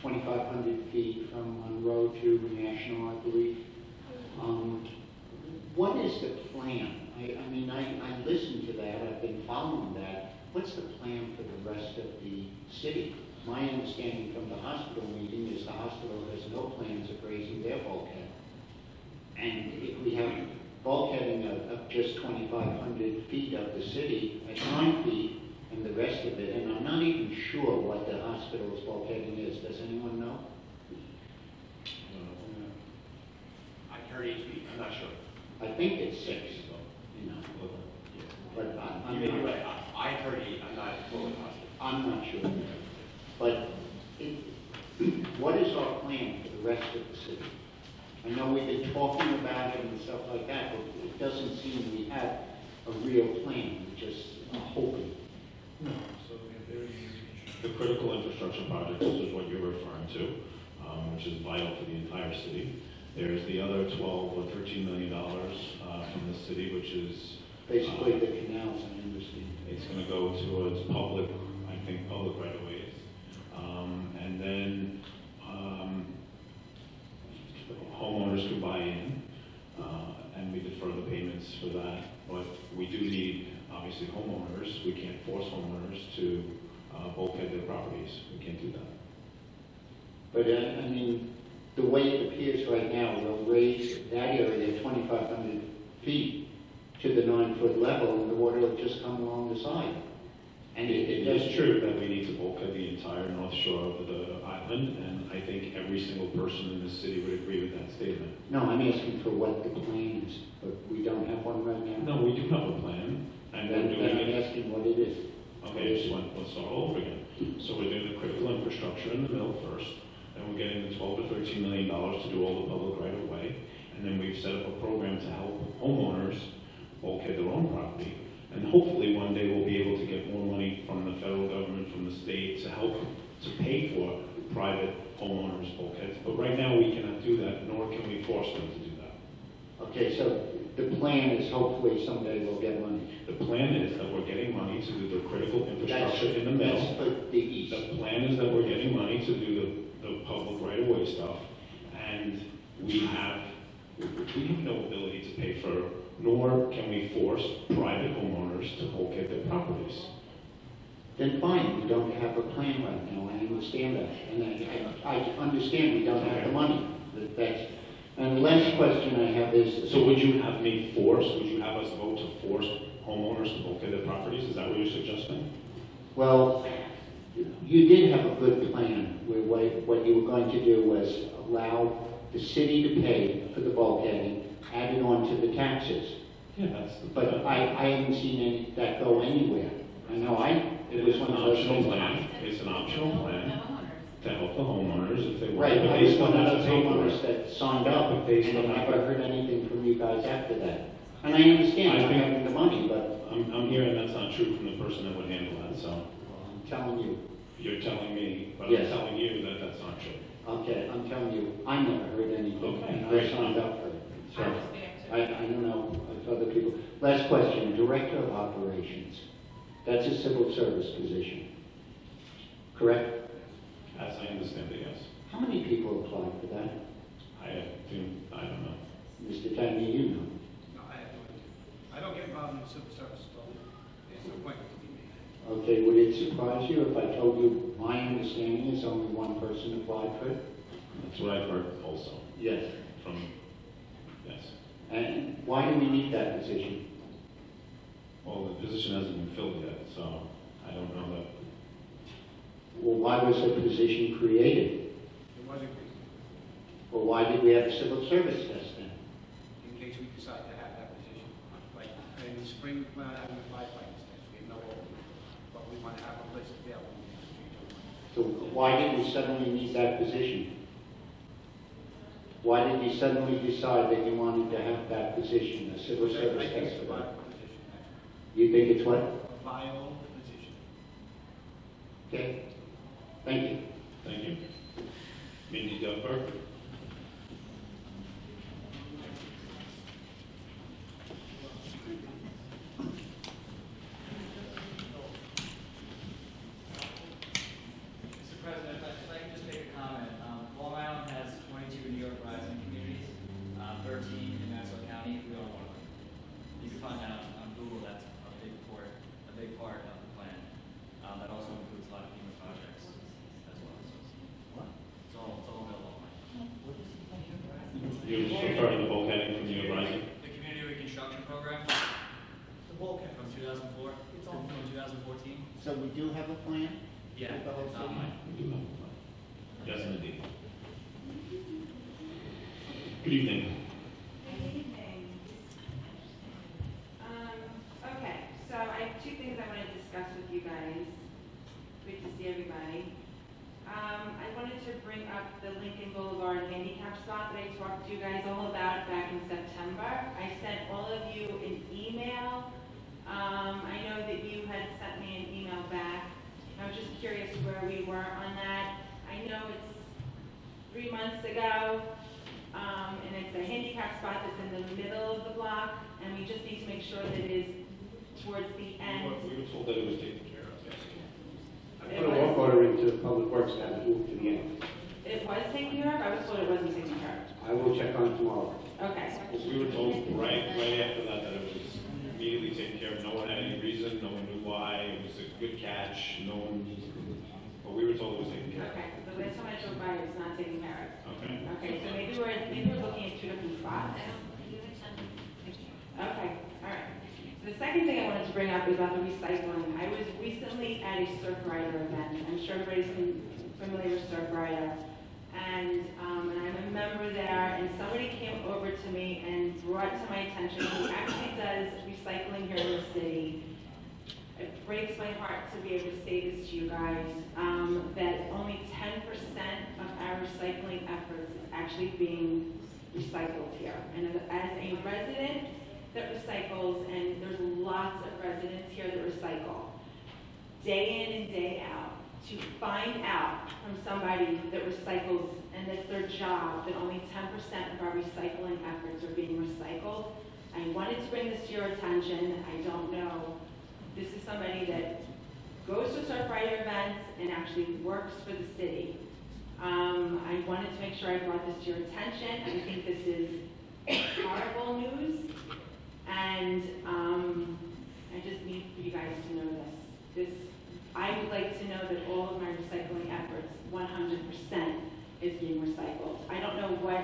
2,500 feet from Monroe to National, I believe. What is the plan? I mean, I listened to that. I've been following that. What's the plan for the rest of the city? My understanding from the hospital meeting is the hospital has no plans of raising their bulkhead. And if we have bulkheading of just 2,500 feet of the city at 9 feet and the rest of it, and I'm not even sure what the hospital's bulkheading is. Does anyone know? I heard 8 feet, I'm not sure. I think it's 6, you know. But You may be right. I heard 8, I'm not fully positive. I'm not sure. But what is our plan for the rest of the city? I know we've been talking about it and stuff like that, but it doesn't seem we have a real plan. We're just hoping. No. So the critical infrastructure projects is what you're referring to, which is vital for the entire city. There's the other 12 or $13 million from the city, which is basically the canals, I understand. It's going to go towards public, I think, public right-of-ways. And then homeowners can buy in, and we defer the payments for that. But we do need, obviously, homeowners. We can't force homeowners to bulkhead their properties. We can't do that. But I mean, the way it appears right now, we'll raise that area 2,500 feet to the 9-foot level, and the water will just come along the side. And it is true that we need to bulkhead the entire north shore of the island, and I think every single person in this city would agree with that statement. No, I'm asking for what the plan is, but we don't have one right now. No, we do have a plan, and we're doing I'm it. asking what it is. Okay, so let's start all over again. So we're doing the critical infrastructure in the middle first, and we're getting the $12 to $13 million to do all the public right of way, and then we've set up a program to help homeowners bulkhead their own property. And hopefully one day we'll be able to get more money from the federal government, from the state, to help to pay for private homeowners bulkheads. But right now we cannot do that, nor can we force them to do that. Okay, so the plan is hopefully someday we'll get money. The plan is that we're getting money to do the critical infrastructure in the middle. That's for the east. The plan is that we're getting money to do the public right-of-way stuff, and we have no ability to pay for, nor can we force private homeowners to bulkhead their properties. Then fine, we don't have a plan right now, I understand that. And I understand we don't have the money. And the last question I have is... So would you have me force, would you have us vote to force homeowners to bulkhead their properties? Is that what you're suggesting? Well, you did have a good plan where what you were going to do was allow the city to pay for the bulkheading, add it on to the taxes. Yeah, that's the. But I haven't seen that go anywhere. I know It was is one an of those optional things. plan. It's an optional plan to help the homeowners if they want. Right, But I they was still one of have to those pay for homeowners it. that signed up, But they still and have never to. heard anything from you guys after that. And I understand I not think- having the money, but I'm hearing that's not true from the person that would handle that, so I'm telling you, you're telling me, but Yes. I'm telling you that that's not true. okay, I'm telling you, I never heard anything, Okay, and I great. signed up for it. So, I don't know if other people. Last question, Director of Operations. That's a civil service position, correct? As I understand it, yes. How many people applied for that? I don't know. Mr. Tagny, you know. No, I have no idea. I don't get involved in the civil service, so there's no point to be made. Okay, would it surprise you if I told you my understanding is only one person applied for it? That's what I've heard also Yes. from, yes. And why do we need that position? Well, the position hasn't been filled yet, so I don't know that. Well, why was the position created? It wasn't Well, why did we have a civil service test then? in case we decide to have that position. Like, in the spring, we plan on having a firefighters test, we have no opening, but we want to have a place available in the street. So why did we suddenly need that position? Why did you suddenly decide that you wanted to have that position, a civil I service think it's test? a viable position, actually. You think it's what? A viable position. Okay, thank you. Thank you. Mindy Duckburg. Mr. President, if I can just make a comment. Long Island has 22 New York Rising communities, 13 in Nassau County. We are one of them. You can find that on Google. That's a big part of the plan. That also includes a lot of FEMA projects as well. So it's all available online. You're referring to the bulkheading from the Authorizing? The community reconstruction program The bulkhead. from 2004, It's all- from 2014. So we do have a plan? Yeah, With the whole it's city? online. We do have a plan. Yes, indeed. Good evening. Good evening. Okay, so I have two things I want to discuss with you guys. Good to see everybody. I wanted to bring up the Lincoln Boulevard handicap spot that I talked to you guys all about back in September. I sent all of you an email. I know that you had sent me an email back. I was just curious where we were on that. I know it's 3 months ago, and it's a handicap spot that's in the middle of the block, and we just need to make sure that it is towards the end. We were told that it was taken care of, yes. I put a work order into Public Works now to move to the end. It was taken care of? I was told it wasn't taken care I will check on it tomorrow. of. Okay. We were told right after that it was immediately taken care of. No one had any reason, no one knew why. It was a good catch, no one, but we were told it was taken care of. Okay, the last time I drove by, it was not taken care of. Okay. Okay, so maybe we're looking at two different spots. Okay, all right. So the second thing I wanted to bring up is about the recycling. I was recently at a surf rider event. I'm sure everybody's familiar with surf rider. And I'm a member there, and somebody came over to me and brought to my attention who actually does recycling here in the city. It breaks my heart to be able to say this to you guys, that only 10% of our recycling efforts is actually being recycled here. And as a resident that recycles, and there's lots of residents here that recycle, day in and day out, to find out from somebody that recycles and that's their job that only 10% of our recycling efforts are being recycled. I wanted to bring this to your attention. I don't know. This is somebody that goes to surf rider events and actually works for the city. I wanted to make sure I brought this to your attention. I think this is horrible news, and I just need for you guys to know this. I would like to know that all of my recycling efforts, 100%, is being recycled. I don't know what.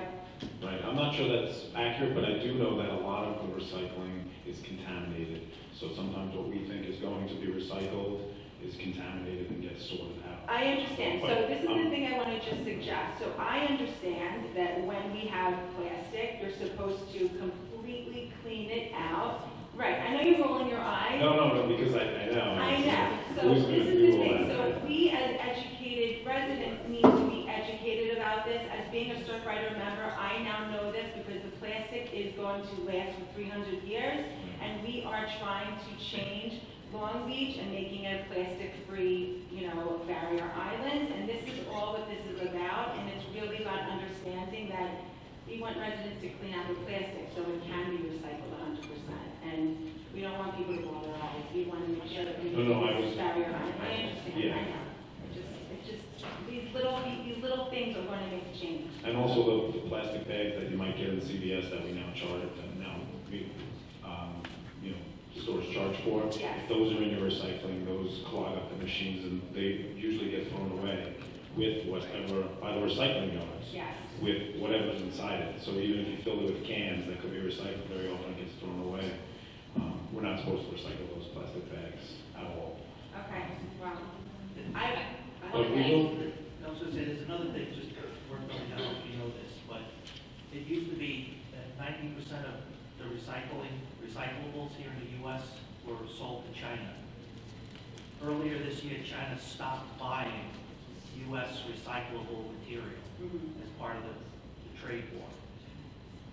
Right, I'm not sure that's accurate, but I do know that a lot of the recycling is contaminated. So sometimes what we think is going to be recycled is contaminated and gets sorted out. I understand. So this is the thing I want to just suggest. So I understand that when we have plastic, you're supposed to completely clean it out. Right, I know you're rolling your eyes. No, because I know. I know. So Who's this gonna is do the all thing. that? So we as educated residents need to be educated about this. As being a Surfrider member, I now know this because the plastic is going to last for 300 years, and we are trying to change Long Beach and making it plastic-free, barrier island. And this is all what this is about, and it's really about understanding that we want residents to clean out their plastic so it can be recycled 100%. And we don't want people to roll their eyes. We want to make sure that we No, I was- barrier island. I understand. Yeah. I know. It's just these little things are going to make a change. And also the plastic bags that you might get in CVS that we now charge, stores charge for. Yes. If those are in your recycling, those clog up the machines and they usually get thrown away with whatever, by the recycling yards. Yes. With whatever's inside it. So even if you fill it with cans that could be recycled, very often it gets thrown away. We're not supposed to recycle those plastic bags at all. Okay. Well, I But we will, I was gonna say, there's another thing, just worth noting, I don't know if you know this, but it used to be that 90% of the recyclables here in the US were sold to China. Earlier this year, China stopped buying US recyclable material as part of the trade war.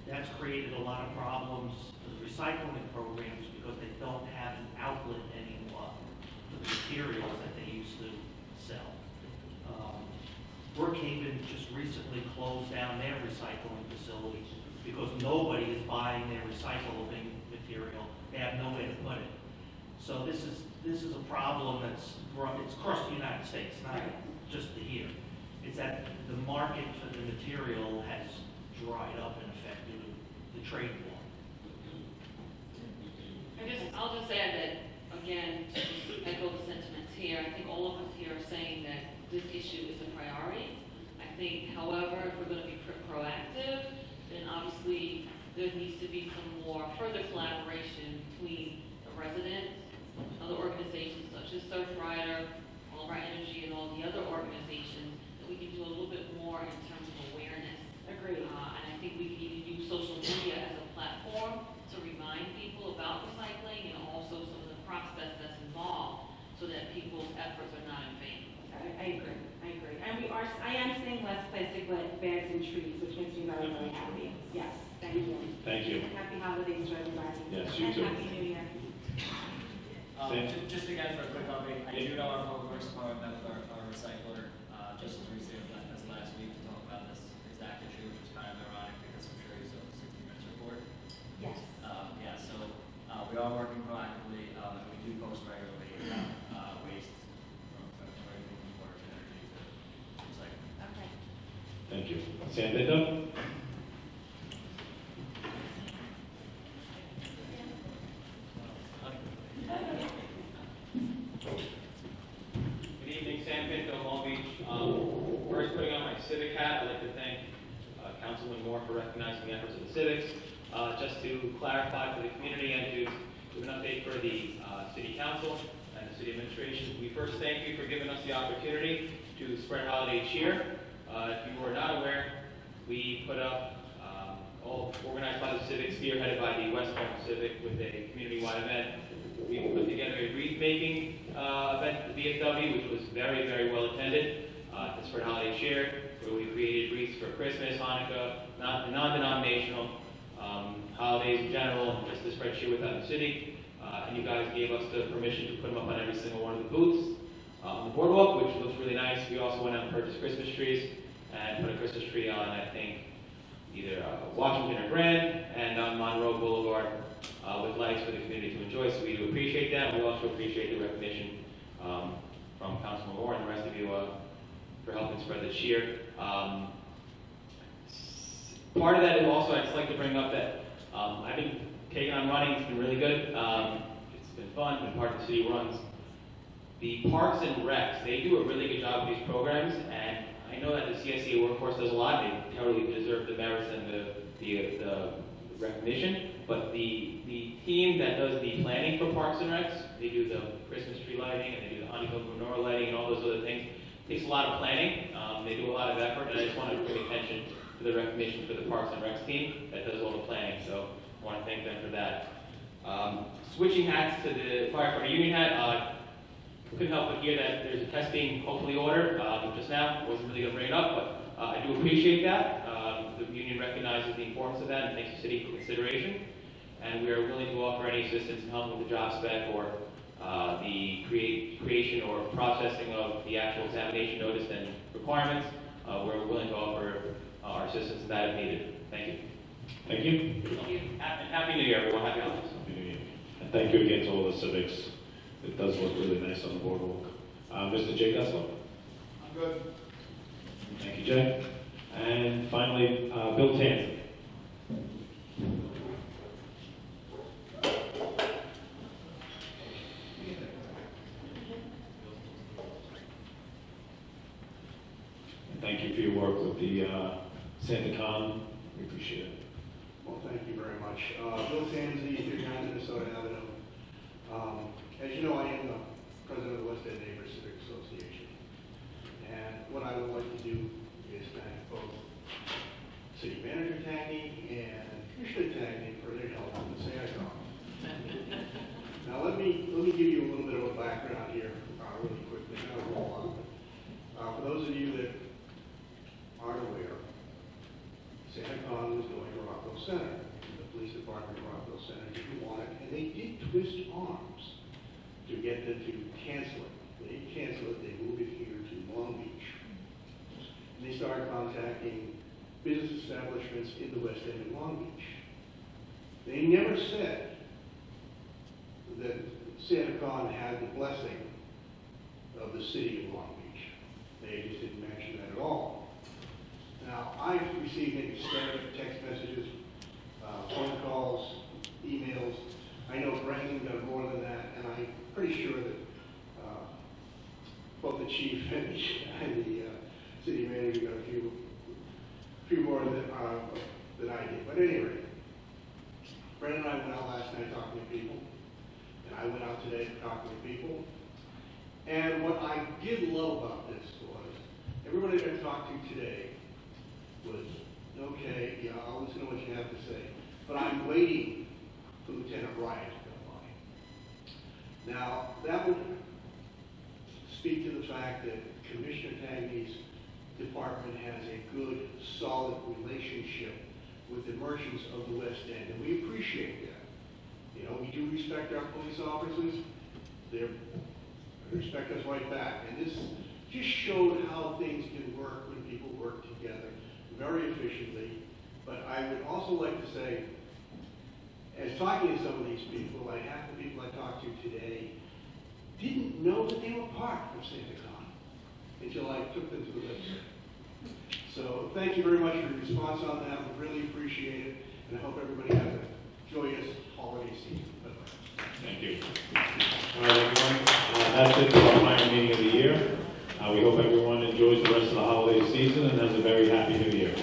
That's created a lot of problems for the recycling programs because they don't have an outlet anymore for the materials that they used to sell. Brookhaven just recently closed down their recycling facilities because nobody is buying their recycling material. They have nowhere to put it. So this is a problem it's across the United States, not just here. It's that the market for the material has dried up in effect due to the trade war. I'll just add that, again, to echo the sentiments here, I think all of us here are saying that this issue is a priority. I think, however, if we're going to be proactive, then obviously there needs to be some more further collaboration between the residents, other organizations such as Surfrider, All of Our Energy, and all the other organizations, that we can do a little bit more in terms of awareness. Agreed. And I think we can even use social media as a platform to remind people about recycling and also some of the process that's involved so that people's efforts are not in vain. I agree. And I am seeing less plastic bags and trees, which makes me very, very happy. Yes, thank you. thank you. Happy holidays to everybody. Yes, you and too. Happy New Year. Sam? Just again for a quick update, I do know our public works department met with our recycler just as recently as last week to talk about this exact issue, which is kind of ironic because I'm sure you saw the 60 Minutes report. Yes. So we are working proactively and we do post regularly about waste from everything from water to energy to recycling. Okay. Thank you. Sam Pinto? Good evening, Sam Pinto, Long Beach. First, putting on my civic hat, I'd like to thank Councilman Moore for recognizing the efforts of the civics. Just to clarify for the community and to give an update for the City Council and the City Administration, we first thank you for giving us the opportunity to spread holiday cheer. If you were not aware, we put up, all organized by the Civic, spearheaded by the West Point Civic with a community-wide event. We put together a wreath-making event at the VFW, which was very, very well attended. It's for holiday cheer, where we created wreaths for Christmas, Hanukkah, non-denominational holidays in general, just to spread cheer without the city. And you guys gave us the permission to put them up on every single one of the booths on the boardwalk, which looks really nice. We also went out and purchased Christmas trees and put a Christmas tree on, I think, either Washington or Grand and on Monroe Boulevard with lights for the community to enjoy. So we do appreciate that. We also appreciate the recognition from Councilman Moore and the rest of you for helping spread the cheer. Part of that is also, I'd just like to bring up that I've been taking on running. It's been really good. It's been fun. It's been part of the city runs. The Parks and Recs, they do a really good job with these programs, and I know that the CSCA workforce does a lot. They totally deserve the merits and the recognition. But the team that does the planning for Parks and Recs, they do the Christmas tree lighting and they do the honeycomb menorah lighting and all those other things. takes a lot of planning. They do a lot of effort, and I just want to bring attention to the recognition for the Parks and Recs team that does all the planning. So I want to thank them for that. Switching hats to the firefighter union hat, couldn't help but hear that there's a test being hopefully ordered just now. Wasn't really going to bring it up, but I do appreciate that. The union recognizes the importance of that and takes the city for consideration. And we are willing to offer any assistance and help with the job spec or the creation or processing of the actual examination notice and requirements. We're willing to offer our assistance in that if needed. Thank you. Thank you. Thank you. And Happy New Year, everyone. Happy holidays. Happy New Year. And thank you again to all the civics. It does look really nice on the boardwalk. Mr. Jay Gessler. I'm good. Thank you, Jay. And finally, Bill Tanzi. Thank you for your work with the Santa Con. We appreciate it. Well, thank you very much. Bill Tanzi, 39 Minnesota Avenue. As you know, I am the president of the West End Neighbors Civic Association. And what I would like to do is thank both City Manager Tagney and Commissioner Tagney for their help with the Santa Con. Now, let me give you a little bit of a background here really quickly. Not a whole lot. For those of you that aren't aware, Santa Con was going to Rockville Center. The police department of Rockville Center didn't want it, and they did twist arms to get them to cancel it. They didn't cancel it, they moved it here to Long Beach. And they started contacting business establishments in the West End of Long Beach. They never said that Santa Con had the blessing of the city of Long Beach. They just didn't mention that at all. Now, I've received maybe 7 text messages, phone calls, emails. I know Brandon got more than that, and I'm pretty sure that both the chief and the city manager got a few more than I did. But at any rate, Brandon and I went out last night talking to people, and I went out today talking to people. And what I did love about this was everybody that I talked to today was, okay, yeah, I'll listen to what you have to say, but I'm waiting for Lieutenant Ryan to come by. Now, that would speak to the fact that Commissioner Tagney's department has a good, solid relationship with the merchants of the West End, and we appreciate that. You know, we do respect our police officers. They respect us right back, and this just showed how things can work when people work together very efficiently. But I would also like to say, as talking to some of these people, like half the people I talked to today didn't know that they were part of SantaCon until I took them to the website. So thank you very much for your response on that. We really appreciate it, and I hope everybody has a joyous holiday season. Bye-bye. Thank you. All right, everyone. That's it for our final meeting of the year. We hope everyone enjoys the rest of the holiday season and has a very happy New Year.